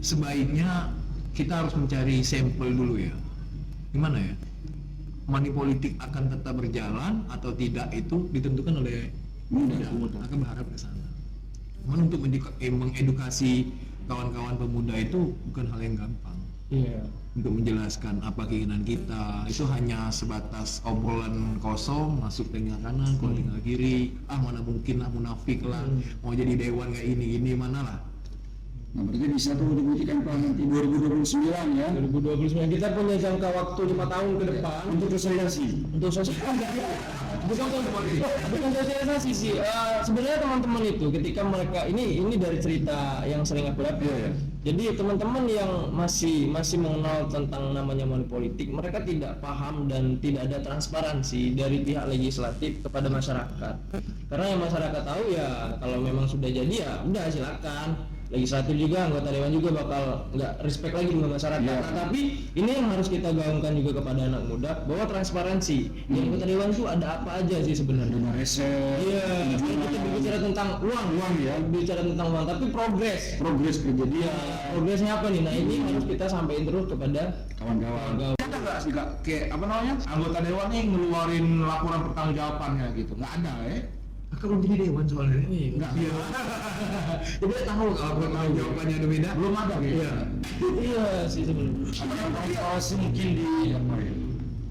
Speaker 1: Sebaiknya kita harus mencari sampel dulu ya. Gimana ya? Money politik akan tetap berjalan atau tidak itu ditentukan oleh muda. Akan berharap ke sana. Namun untuk mengedukasi kawan-kawan pemuda itu bukan hal yang gampang.
Speaker 2: Iya.
Speaker 1: Untuk menjelaskan apa keinginan kita itu hanya sebatas obrolan kosong, masuk tinggal kanan, keluar tinggal kiri, mana mungkin lah munafik lah, mau jadi dewan kayak ini mana lah.
Speaker 3: Nah, berarti bisa tuh dibuktikan Pak nanti 2029 ya.
Speaker 2: 2029 kita punya jangka waktu 5 tahun ke depan
Speaker 3: Untuk sosialisasi.
Speaker 2: untuk bukan sosialisasi sih. Sebenarnya teman-teman itu ketika mereka ini dari cerita yang sering aku lihat ya. Jadi teman-teman yang masih mengenal tentang namanya money politik, mereka tidak paham dan tidak ada transparansi dari pihak legislatif kepada masyarakat. Karena yang masyarakat tahu ya kalau memang sudah jadi ya udah silakan. Legislatif juga, anggota dewan juga bakal nggak respect lagi dengan masyarakat. Nah, tapi ini yang harus kita gaungkan juga kepada anak muda bahwa transparansi. Di anggota dewan itu ada apa aja sih sebenarnya?
Speaker 3: Dana reses.
Speaker 2: Iya, kita berbicara tentang uang ya, berbicara tentang uang, tapi progres
Speaker 3: kejadian.
Speaker 2: progresnya apa nih? Nah ini harus kita sampaikan terus kepada
Speaker 3: Kawan-kawan.
Speaker 4: Ada nggak sih Kak, kayak apa namanya, anggota dewan nih ngeluarin laporan pertanggungjawabannya gitu? Nggak ada ya?
Speaker 1: Aku belum jadi dewan soalnya.
Speaker 2: Iya.
Speaker 1: Iya. Jadi tahu kalau pertanyaan jawabannya ada beda.
Speaker 4: Belum ada gitu.
Speaker 1: Iya.
Speaker 2: Iya sih sebenarnya.
Speaker 3: Ada yang mungkin di apa ya?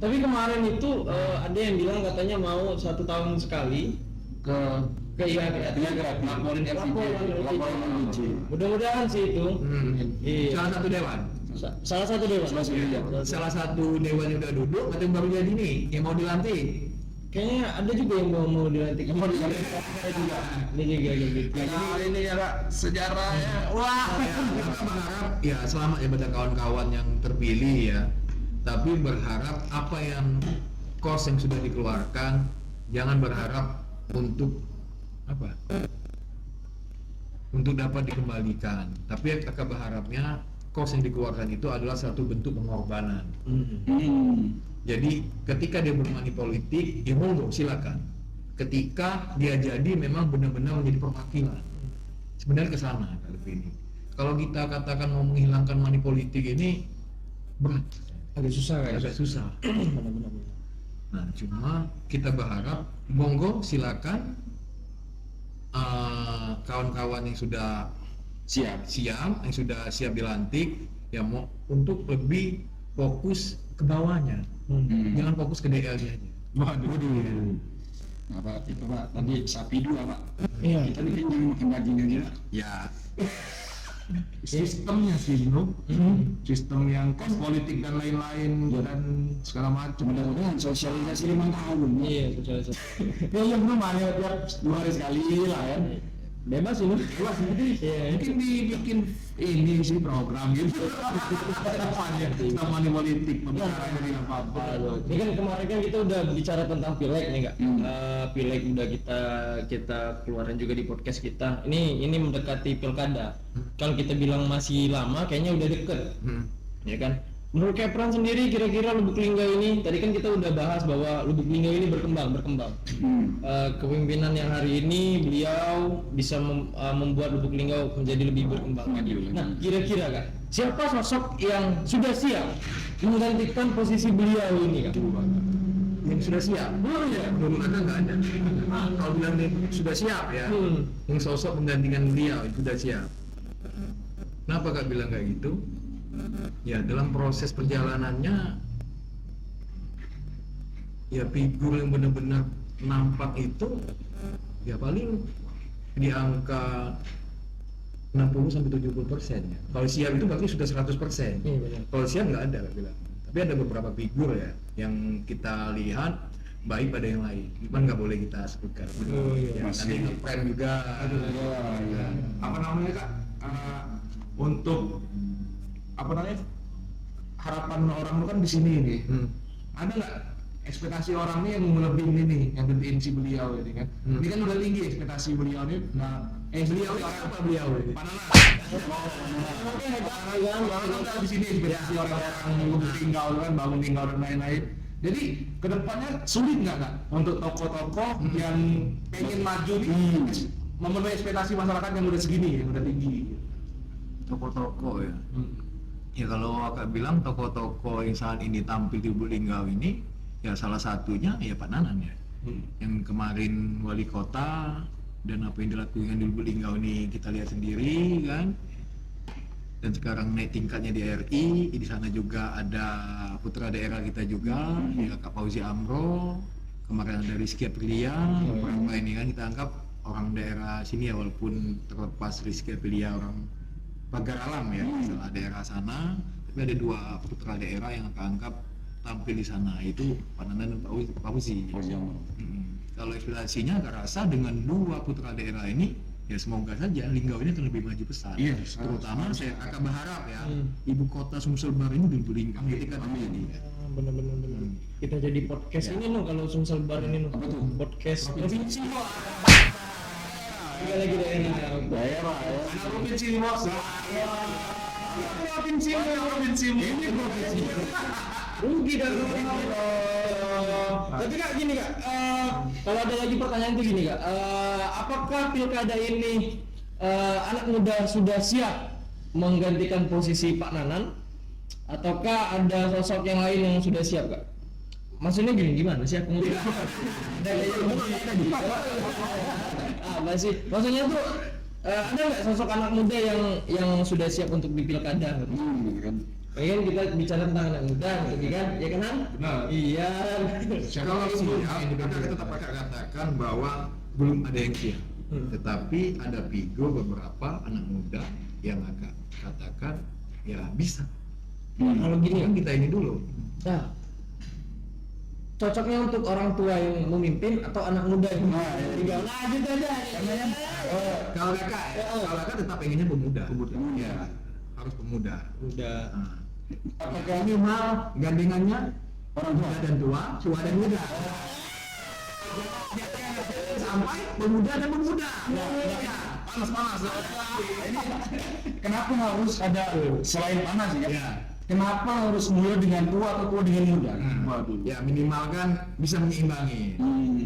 Speaker 2: Tapi kemarin itu ada yang bilang katanya mau 1 tahun sekali
Speaker 3: ke
Speaker 2: IAGR.
Speaker 3: laporin LPG.
Speaker 2: Mudah-mudahan sih itu. Iya.
Speaker 1: Salah satu dewan.
Speaker 2: Salah satu dewan.
Speaker 1: Salah satu dewan yang udah duduk, atau yang baru jadi nih, yang mau dilantik.
Speaker 2: Kayaknya ada juga yang mau dilantik. Mau dilantik. Ini juga gitu.
Speaker 1: Nah, ini ya Kak, sejarahnya. Wah, kita berharap ya selamat ya pada kawan-kawan yang terpilih ya. Tapi berharap apa yang cost yang sudah dikeluarkan, jangan berharap untuk apa? Untuk dapat dikembalikan. Tapi kakak berharapnya cost yang dikeluarkan itu adalah satu bentuk pengorbanan. Jadi ketika dia bermani politik, ya monggo silakan. Ketika dia jadi memang benar-benar menjadi perwakilan. Sebenarnya ke sana kali ini. Kalau kita katakan mau menghilangkan money politik ini berat,
Speaker 2: Agak susah kan?
Speaker 1: agak susah.
Speaker 2: Benar-benar.
Speaker 1: Nah, cuma kita berharap monggo silakan kawan-kawan yang sudah
Speaker 3: Siap.
Speaker 1: yang sudah siap dilantik ya mau untuk lebih fokus ke bawahnya. Jangan fokus ke DL-nya aja.
Speaker 3: Waduh. Apa itu Pak? Tadi sapi 2 Pak.
Speaker 2: Iya.
Speaker 3: Kita bikin jangan makin daging aja.
Speaker 1: Ya,
Speaker 4: Sistemnya sih bro, sistem yang kos politik dan lain-lain dan segala macam.
Speaker 3: Mudah-mudahan sosialisasi 5 tahun.
Speaker 2: Iya, betul.
Speaker 3: Ya belum ada tiap 2 hari sekali lah ya.
Speaker 2: Bebas ini. Iya.
Speaker 4: Mungkin dibikin ini sih program gitu. Depannya tentang money politik, pembicaraan dari apa-apa.
Speaker 2: Ini kan kemarin kan kita udah bicara tentang pileg nih Kak. Pileg udah kita keluarin juga di podcast kita. Ini mendekati pilkada. Kalau kita bilang masih lama, kayaknya udah deket, ya kan? Menurut Kepran sendiri kira-kira Lubuk Linggau ini, tadi kan kita udah bahas bahwa Lubuk Linggau ini berkembang. Kepemimpinan yang hari ini beliau bisa membuat Lubuk Linggau menjadi lebih berkembang. Nah, kira-kira Kak, siapa sosok yang sudah siap menggantikan posisi beliau ini Kak?
Speaker 1: yang sudah siap. Belum ada, nggak ada. Kalau bilang dia sudah siap ya, yang sosok menggantikan beliau itu sudah siap. Kenapa Kak bilang kayak gitu? Ya dalam proses perjalanannya ya figur yang benar-benar nampak itu ya paling di angka 60-70% ya. Kalau siap itu berarti sudah 100%. Kalau siap nggak ada Kak bilang. Tapi ada beberapa figur ya yang kita lihat baik pada yang lain, cuman nggak boleh kita sebutkan. Ya, nanti nge-prank juga.
Speaker 4: Apa namanya Kak? Untuk apa namanya? Harapan orang itu kan di sini nih. Ada nggak ekspektasi orang nih yang melebihin ini, yang gedein si beliau ini kan? Ini kan udah tinggi ekspektasi beliau nih. Nah, beliau ini apa beliau ini? Pananan. Pananan di sini ekspektasi orang-orang Lubuk Linggau kan, bangun tinggal dan lain-lain. Jadi kedepannya sulit nggak Kak untuk tokoh-tokoh yang pengen maju nih memenuhi ekspektasi masyarakat yang udah segini, yang udah tinggi.
Speaker 1: Tokoh-tokoh ya. Ya kalau Kak bilang tokoh-tokoh yang saat ini tampil di Lubuk Linggau ini, ya salah satunya ya Pak Nanan ya. Yang kemarin wali kota dan apa yang dilakukan di Lubuk Linggau ini kita lihat sendiri kan. Dan sekarang naik tingkatnya di RI, di sana juga ada putra daerah kita juga, ya Kak Fauzi Amro, kemarin ada Rizky Aprilia, beberapa ini kan kita anggap orang daerah sini ya, walaupun terlepas Rizky Aprilia orang Pagar Alam ya, salah daerah sana, tapi ada 2 putra daerah yang anggap tampil di sana, itu Pak Nanan dan Pak Fauzi. Kalau ekspektasinya agak rasa dengan 2 putra daerah ini ya semoga saja Linggau ini akan lebih maju besar. Terutama saya akan berharap ya ibu kota Sumsel Baru ini di Lubuk Linggau ketika terjadi.
Speaker 2: Bener. Kita jadi podcast ini kalau Sumsel Baru ini podcast provinsi. Lagi daerah.
Speaker 4: Anak provinsi bos. Provinsi. Ini provinsi.
Speaker 2: Rugi kan. Tapi Kak gini Kak, kalau ada lagi pertanyaan tuh gini Kak, apakah pilkada ini anak muda sudah siap menggantikan posisi Pak Nanan, ataukah ada sosok yang lain yang sudah siap Kak? Maksudnya gimana siap kemudian? Apa sih? Maksudnya tuh ada nggak sosok anak muda yang sudah siap untuk di pilkada? Pengen kita bicara tentang anak muda gitu kan, ya kan?
Speaker 4: Benar.
Speaker 2: Iya.
Speaker 1: Kalau siap, kita tetap akan katakan bahwa belum ada yang siap. Tetapi ada figur beberapa anak muda yang akan katakan ya bisa.
Speaker 2: Kalau gini
Speaker 1: Kan kita ini dulu.
Speaker 2: nah, cocoknya untuk orang tua yang memimpin atau anak muda yang tinggal lanjut aja.
Speaker 1: Kalau kakak tetap pengennya pemuda. Ya, harus pemuda.
Speaker 2: Muda.
Speaker 1: Nah,
Speaker 4: Apakah
Speaker 1: minimal gandengannya orang muda dan tua, tua dan muda. Sampai pemuda dan pemuda. Ya,
Speaker 3: Panas. Ini kenapa harus ada selain panas ya?
Speaker 1: Ya.
Speaker 3: Kenapa harus muda dengan tua atau tua dengan muda?
Speaker 1: Waduh. Ya minimal kan bisa menyeimbang.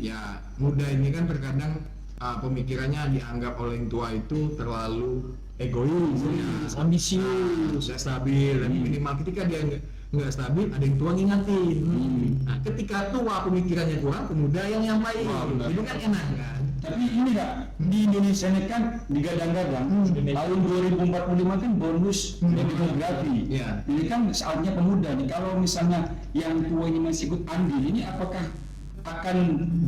Speaker 1: Ya muda ini kan terkadang pemikirannya dianggap oleh yang tua itu terlalu egois,
Speaker 2: Ambisius.
Speaker 1: sudah stabil. Dan minimal ketika dia nggak stabil, ada yang tua ngingatin. Nah ketika tua pemikirannya tua, pemuda yang nyampain. Itu kan enak kan?
Speaker 3: Tapi ini Kak, di Indonesia ini kan digadang-gadang tahun 2045 kan bonus demografi.
Speaker 1: Iya.
Speaker 3: Ini kan saatnya pemuda nih. Kalau misalnya yang tua ini masih ikut andil, ini apakah akan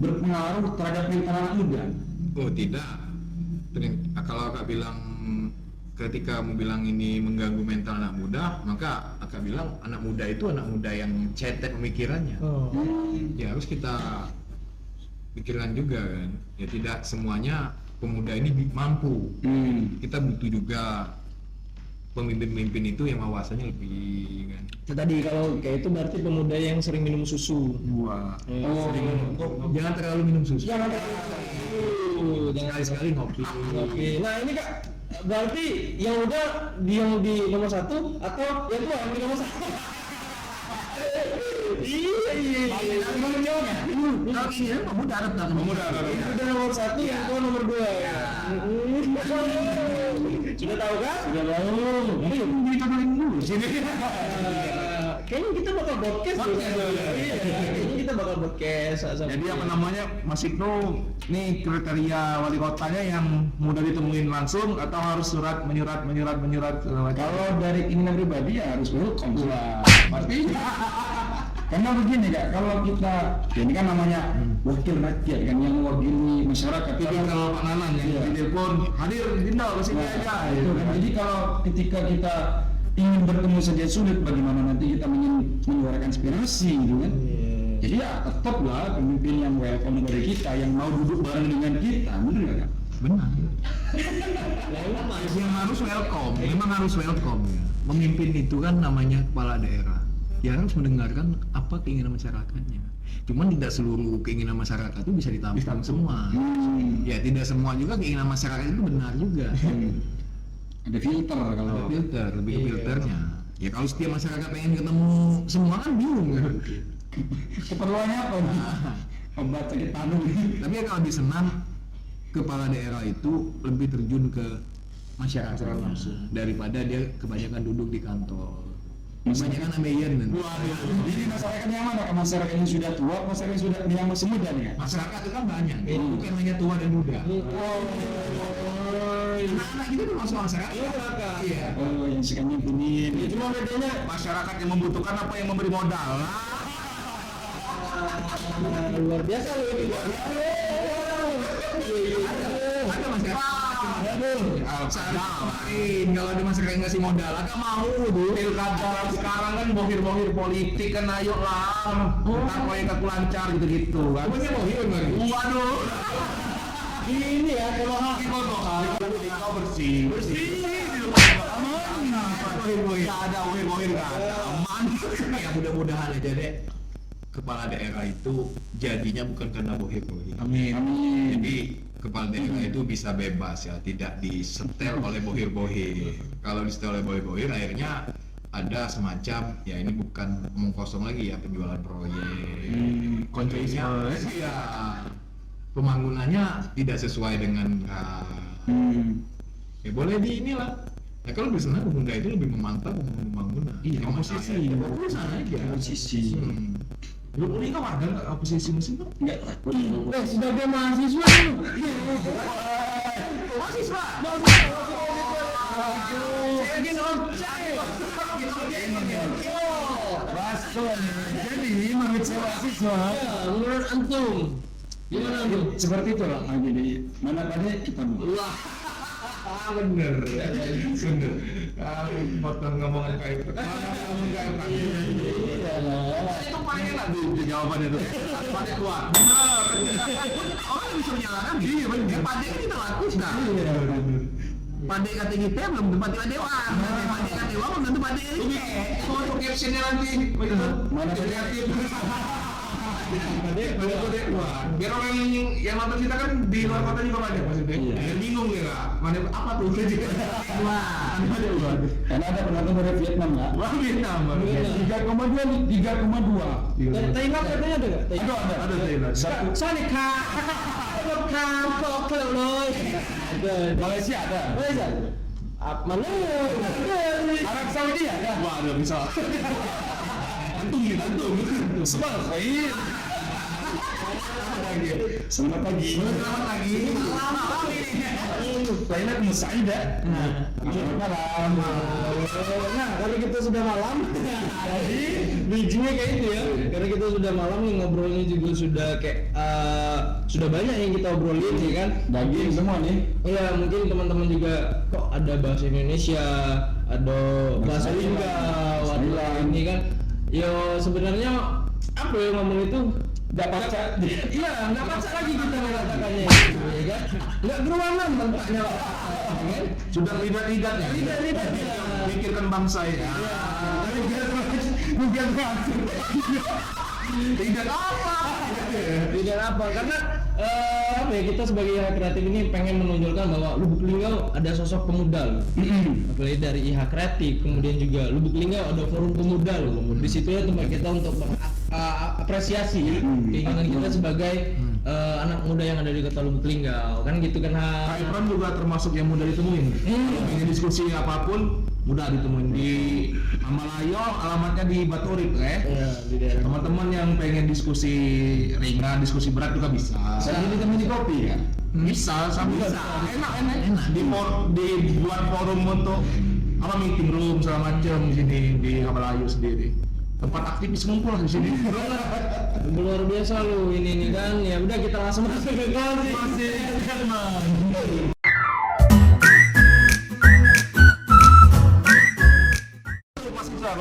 Speaker 3: berpengaruh terhadap mental anak muda?
Speaker 1: Oh tidak. Kalau kakak bilang ketika mau bilang ini mengganggu mental anak muda, maka kakak bilang anak muda itu anak muda yang cetek pemikirannya.
Speaker 2: Oh.
Speaker 1: Ya harus kita pikirkan juga kan. Ya tidak semuanya pemuda ini mampu. Kita butuh juga pemimpin-pemimpin itu yang wawasannya lebih kan.
Speaker 2: Itu tadi kalau kayak itu berarti pemuda yang sering minum susu.
Speaker 1: Wah.
Speaker 2: Oh.
Speaker 1: Jangan terlalu minum susu.
Speaker 2: Jangan terlalu.
Speaker 1: Sekali-sekali ngopi.
Speaker 2: Oke. Nah ini Kak, berarti yang udah yang di nomor 1 atau yang tua yang di nomor 1? Iya.
Speaker 1: Kalau ini ya pemuda ada
Speaker 3: Pemuda.
Speaker 2: Udah nomor 1, yang tua nomor 2. Sudah tahu kan?
Speaker 3: Sudah lalu. Ayo dikenalin dulu sini.
Speaker 2: Kayaknya kita bakal podcast. Iya, kayaknya kita bakal podcast.
Speaker 4: Jadi apa namanya, Mas Ibnu, nih kriteria wali kotanya yang mudah ditemuin langsung atau harus menyurat?
Speaker 3: Kalau dari keinginan pribadi ya harus welcome lah. Pasti. Karena begini Kak, kalau kita ini kan namanya wakil rakyat kan yang mewakili masyarakat.
Speaker 4: Kalau Pak Nanan yang
Speaker 3: Iya.
Speaker 4: di telepon hadir Dinda kesini aja.
Speaker 3: Itu kan. Jadi kalau ketika kita ingin bertemu saja sulit, bagaimana nanti kita ingin menyuarakan aspirasi gitu kan? Jadi ya tetaplah pemimpin yang welcome dari kita, yang mau duduk bareng dengan kita, benar nggak Kak?
Speaker 1: Benar. Yang harus welcome, memang harus welcome ya. Memimpin itu kan namanya kepala daerah. Ya harus mendengarkan apa keinginan masyarakatnya. Cuman tidak seluruh keinginan masyarakat itu bisa ditampung semua. Ya tidak semua juga keinginan masyarakat itu benar juga.
Speaker 3: Ada filter kalau
Speaker 1: Ada filter, lebih ke filternya. Ya kalau setiap masyarakat pengen ketemu semua kan bingung kan.
Speaker 3: keperluannya apa nih? Obat sakit paru.
Speaker 1: Tapi ya kalau di Senam kepala daerah itu lebih terjun ke masyarakat langsung daripada dia kebanyakan duduk di kantor. Kebanyakan ambeien nanti.
Speaker 3: Jadi masyarakat yang mana? Masyarakat yang sudah tua, masyarakat yang sudah yang masih muda nih ya?
Speaker 1: Masyarakat itu kan banyak, bukan hanya tua dan muda. Anak-anak itu termasuk masyarakat. Iya.
Speaker 3: Oh, yang sekarang nyimpenin.
Speaker 2: Ya, cuma bedanya
Speaker 4: Masyarakat yang membutuhkan apa yang memberi modal.
Speaker 2: luar biasa loh ini.
Speaker 1: Ada masyarakat. Kalau ada masyarakat yang ngasih modal, agak mau tuh.
Speaker 4: Pilkada sekarang kan bohir-bohir politik kan, ayo lah. Ntar proyek aku lancar gitu-gitu kan.
Speaker 1: Punya bohir lagi.
Speaker 4: Waduh.
Speaker 2: Ini ya kalau hak
Speaker 4: Kau bersih.
Speaker 1: Bohir-bohir.
Speaker 4: Gak ada bohir-bohir gak ada. Aman.
Speaker 1: Ya mudah-mudahan aja deh kepala daerah itu jadinya bukan karena bohir-bohir.
Speaker 4: Amin.
Speaker 1: Jadi kepala daerah itu bisa bebas ya, tidak disetel oleh bohir-bohir. Kalau disetel oleh bohir-bohir, akhirnya ada semacam ya ini bukan omong kosong lagi ya, penjualan proyek. Konteksnya ya pembangunannya tidak sesuai dengan ya boleh di inilah. Ya kalau di sana pemuda itu lebih memantau pembangunan.
Speaker 4: Iya,
Speaker 1: oposisi.
Speaker 4: oposisi.
Speaker 1: Fokus sana aja.
Speaker 3: Posisi.
Speaker 1: Hmm.
Speaker 4: Lu ini kan warga nggak oposisi mesin tuh?
Speaker 3: Enggak.
Speaker 2: sebagai mahasiswa lu.
Speaker 1: Mahasiswa.
Speaker 2: Saya
Speaker 3: Baso nih. Jadi menurut saya mahasiswa
Speaker 2: Ya, menurut antum gimana antum?
Speaker 3: seperti itu lah. Nah, jadi mana pada kita
Speaker 2: Wah,
Speaker 4: bener potong ngomongan kayak itu itu pakai lah di jawabannya itu pakai kuat bener orang bisa menyalahkan iya bener pakai kita laku nah Pade kata kita belum tempat dewan. Pade kata dewan belum tentu pade. Kalau untuk captionnya nanti
Speaker 3: mana
Speaker 4: kreatif. Pade dewan. Biar orang yang nonton kita kan di luar kota juga banyak maksudnya. Biar bingung ya kak. Mana apa tuh? Wah, ada dewan.
Speaker 3: karena ada penonton dari Vietnam nggak?
Speaker 4: Wah Vietnam.
Speaker 3: 3,2
Speaker 2: Thailand katanya ada nggak?
Speaker 4: Ada Thailand.
Speaker 2: Sonika, kok loh.
Speaker 3: Malaysia ada.
Speaker 2: Mana?
Speaker 3: Arab Saudi ada.
Speaker 4: Wah ada bisa. Antum gitu antum.
Speaker 3: Selamat pagi. Selamat pagi.
Speaker 4: Selamat pagi. Malam ini.
Speaker 3: Thailand Musaidah. Selamat malam.
Speaker 2: Nah, karena kita sudah malam, jadi bridgingnya kayak itu ya. Karena kita sudah malam nih ngobrolnya juga sudah kayak sudah banyak yang kita obrolin ya kan.
Speaker 3: Daging semua nih.
Speaker 2: Iya, mungkin teman-teman juga kok ada bahasa Indonesia, ada bahasa Lingga, ada ini kan. Yo sebenarnya apa ya ngomong itu
Speaker 3: Nggak baca.
Speaker 2: iya nggak baca lagi kita mengatakannya gitu, ya kan nggak geruanan tampaknya
Speaker 4: Sudah lidat-lidat ya.
Speaker 2: Lidat-lidat.
Speaker 4: Pikirkan bangsa ya.
Speaker 3: Bukan
Speaker 4: Tidak apa.
Speaker 2: tidak apa karena apa ya kita sebagai yang kreatif ini pengen menonjolkan bahwa Lubuk Linggau ada sosok pemuda loh. Apalagi dari IH Kreatif kemudian juga Lubuk Linggau ada forum pemuda loh. Di situ ya tempat kita untuk apresiasi keinginan kita sebagai anak muda yang ada di Kota Lubuk Linggau kan gitu kan.
Speaker 4: Kak Imran juga termasuk yang mudah ditemuin. Kalau pengen diskusi apapun mudah ditemuin di Amalayo, alamatnya di Batu Urip ya.
Speaker 2: Iya, di daerah.
Speaker 4: Teman-teman yang pengen diskusi ringan, diskusi berat juga bisa.
Speaker 3: Saya ini temen di kopi kan.
Speaker 4: Bisa, sambil enak. Dibuat forum untuk apa meeting room segala macam di sini di Amalayo sendiri. Tempat aktivis ngumpul di sini.
Speaker 2: Luar biasa lu ini kan. Ya udah kita langsung masuk ke
Speaker 4: Masih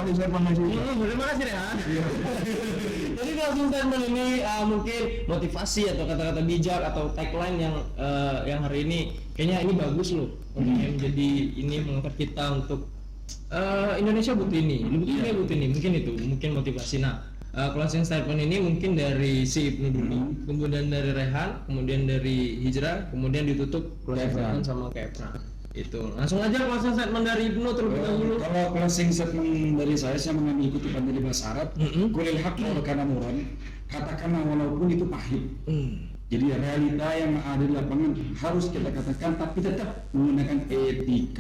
Speaker 2: Terima kasih Rehan. Jadi langsung statement ini mungkin motivasi atau kata-kata bijak atau tagline yang hari ini kayaknya ini bagus loh untuk yang menjadi ini mengangkat kita untuk Indonesia butuh ini, Lubuk Linggau butuh ini, mungkin itu, mungkin motivasi. Nah, closing statement ini mungkin dari si Ibnu dulu, kemudian dari Rehan, kemudian dari Hijrah, kemudian ditutup closing statement sama Kepra. Itu langsung aja closing statement dari Ibnu terlebih dahulu.
Speaker 3: Kalau closing statement dari saya mengambil kutipan dari bahasa Arab. Kulil haq walau kana muran. Katakanlah walaupun itu pahit. Jadi realita yang ada di lapangan harus kita katakan, tapi tetap menggunakan etika.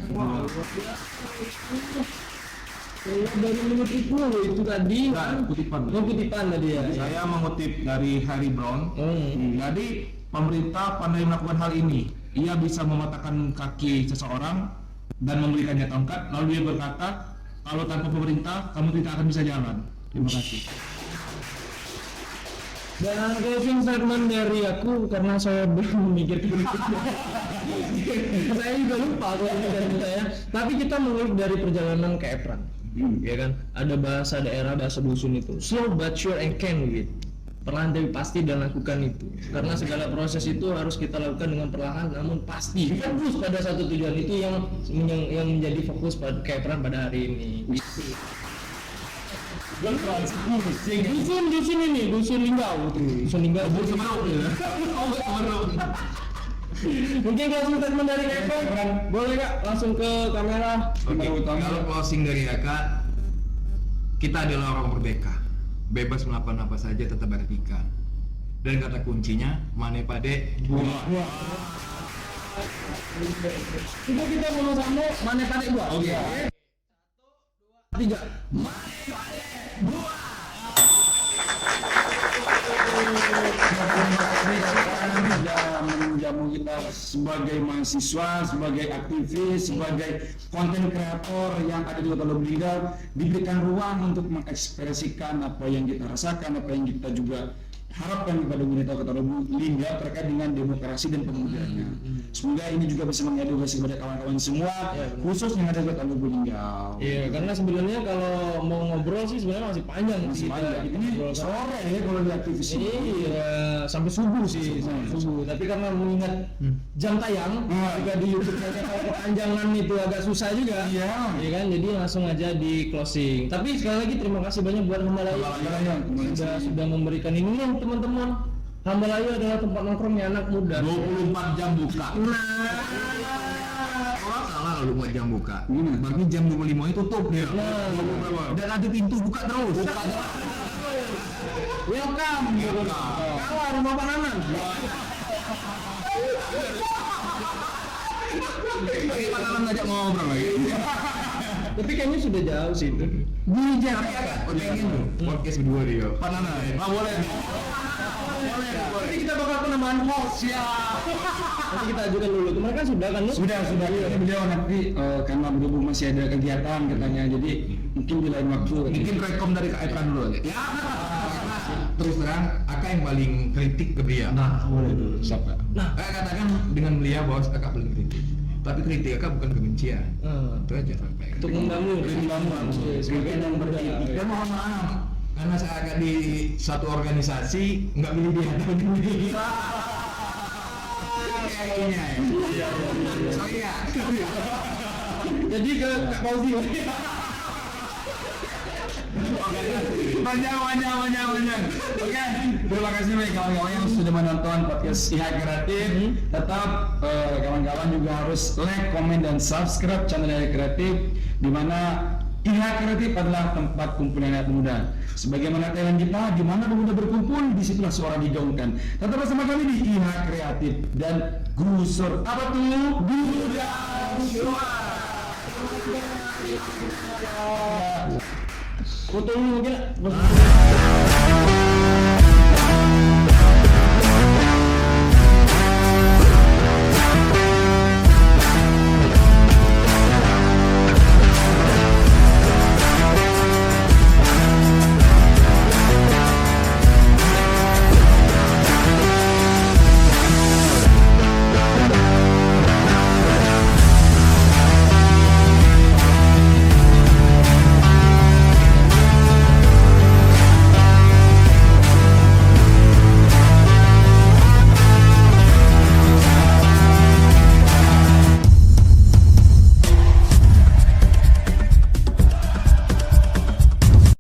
Speaker 2: Dari mulut Ibnu loh itu tadi.
Speaker 4: kutipan.
Speaker 2: Kutipan tadi ya.
Speaker 4: Saya mengutip dari Harry Brown. Jadi pemerintah pandai melakukan hal ini. Ia bisa mematahkan kaki seseorang dan memberikannya tongkat. Lalu dia berkata, kalau tanpa pemerintah kamu tidak akan bisa jalan. Terima kasih.
Speaker 2: Dan closing statement dari aku karena saya belum memikirkan saya juga lupa closing statement saya. Tapi kita mulai dari perjalanan ke Epran, ya kan? Ada bahasa daerah, bahasa dusun itu. Slow but sure and can do it. Perlahan tapi pasti dan lakukan itu. Karena segala proses itu harus kita lakukan dengan perlahan namun pasti. Fokus pada satu tujuan itu yang menjadi fokus pada ke Epran pada hari ini. Dusun ini, dusun Linggau tuh. Dusun Linggau. Mungkin closing statement dari Kepra, boleh Kak langsung ke kamera.
Speaker 1: Kalau closing dari Aka, kita adalah orang merdeka, bebas melakukan apa saja tetap beretika. Dan kata kuncinya, mane pade buah.
Speaker 2: Coba kita sama-sama mana pade buah.
Speaker 1: Oke.
Speaker 2: 1, 2, 3.
Speaker 3: Sudah menjamu kita sebagai mahasiswa, sebagai aktivis, sebagai konten kreator yang ada di Kota Lubuk Linggau diberikan ruang untuk mengekspresikan apa yang kita rasakan, apa yang kita juga harapkan kepada pemerintah Kota Lubuk Linggau terkait dengan demokrasi dan pemudaannya. Semoga ini juga bisa mengedukasi kepada kawan-kawan semua, khusus yang ada di Kota Lubuk Linggau.
Speaker 2: Iya, karena sebenarnya kalau mau ngobrol sih sebenarnya masih panjang sih kita
Speaker 3: Ini
Speaker 2: ngobrol.
Speaker 3: sore ya kalau di aktivis ini.
Speaker 2: Iya, sampai subuh sih, sampai subuh. Tapi karena mengingat jam tayang juga di YouTube kalau kepanjangan itu agak susah juga.
Speaker 3: Iya.
Speaker 2: Iya kan, jadi langsung aja di closing. Tapi sekali lagi terima kasih banyak buat Hambalaya sudah memberikan ini nih teman-teman. Hambalaya adalah tempat nongkrongnya anak muda.
Speaker 1: 24 jam buka. Orang salah kalau buat jam buka. Bagi jam 25 itu tutup dia. Dan ada pintu buka terus.
Speaker 2: Welcome. Kalah rumah Pak Nanan.
Speaker 1: Kita akan ngajak ngobrol lagi.
Speaker 2: Tapi kayaknya sudah jauh sih itu.
Speaker 1: Bijak. Pengen tuh podcast kedua dia. Panana. Boleh.
Speaker 2: Nanti kita bakal penambahan host ya. Nanti kita ajukan dulu. Kemarin kan sudah kan lu?
Speaker 3: Sudah. Ini beliau nanti karena berhubung masih ada kegiatan katanya, jadi mungkin di lain waktu.
Speaker 1: Mungkin rekom dari Kak Epan dulu aja. Ya. Terus terang, Aka yang paling kritik ke dia.
Speaker 3: Nah, boleh dulu. Siapa?
Speaker 1: Kakak katakan dengan beliau bahwa Kakak paling kritik. Tapi kritik Kakak bukan kebencian. Itu aja.
Speaker 2: Untuk membangun.
Speaker 3: Sebagai yang berkritik.
Speaker 1: Dan mohon maaf, karena saya akan di suatu organisasi nggak milih dia tahun ini. Kayaknya ya. Soalnya.
Speaker 2: Jadi ke Kak Fauzi.
Speaker 3: Panjang. Oke, terima kasih bagi kawan-kawan yang sudah menonton podcast IHA Kreatif. Tetap kawan-kawan juga harus like, komen, dan subscribe channel IHA Kreatif, di mana IHA Kreatif adalah tempat kumpulan anak muda. Sebagaimana Thailand kita, di mana pemuda berkumpul, disitulah suara digaungkan. Tetap bersama kami di IHA Kreatif dan Gusur. Apa tuh? Gudang Suara.
Speaker 2: Foto dulu mungkin.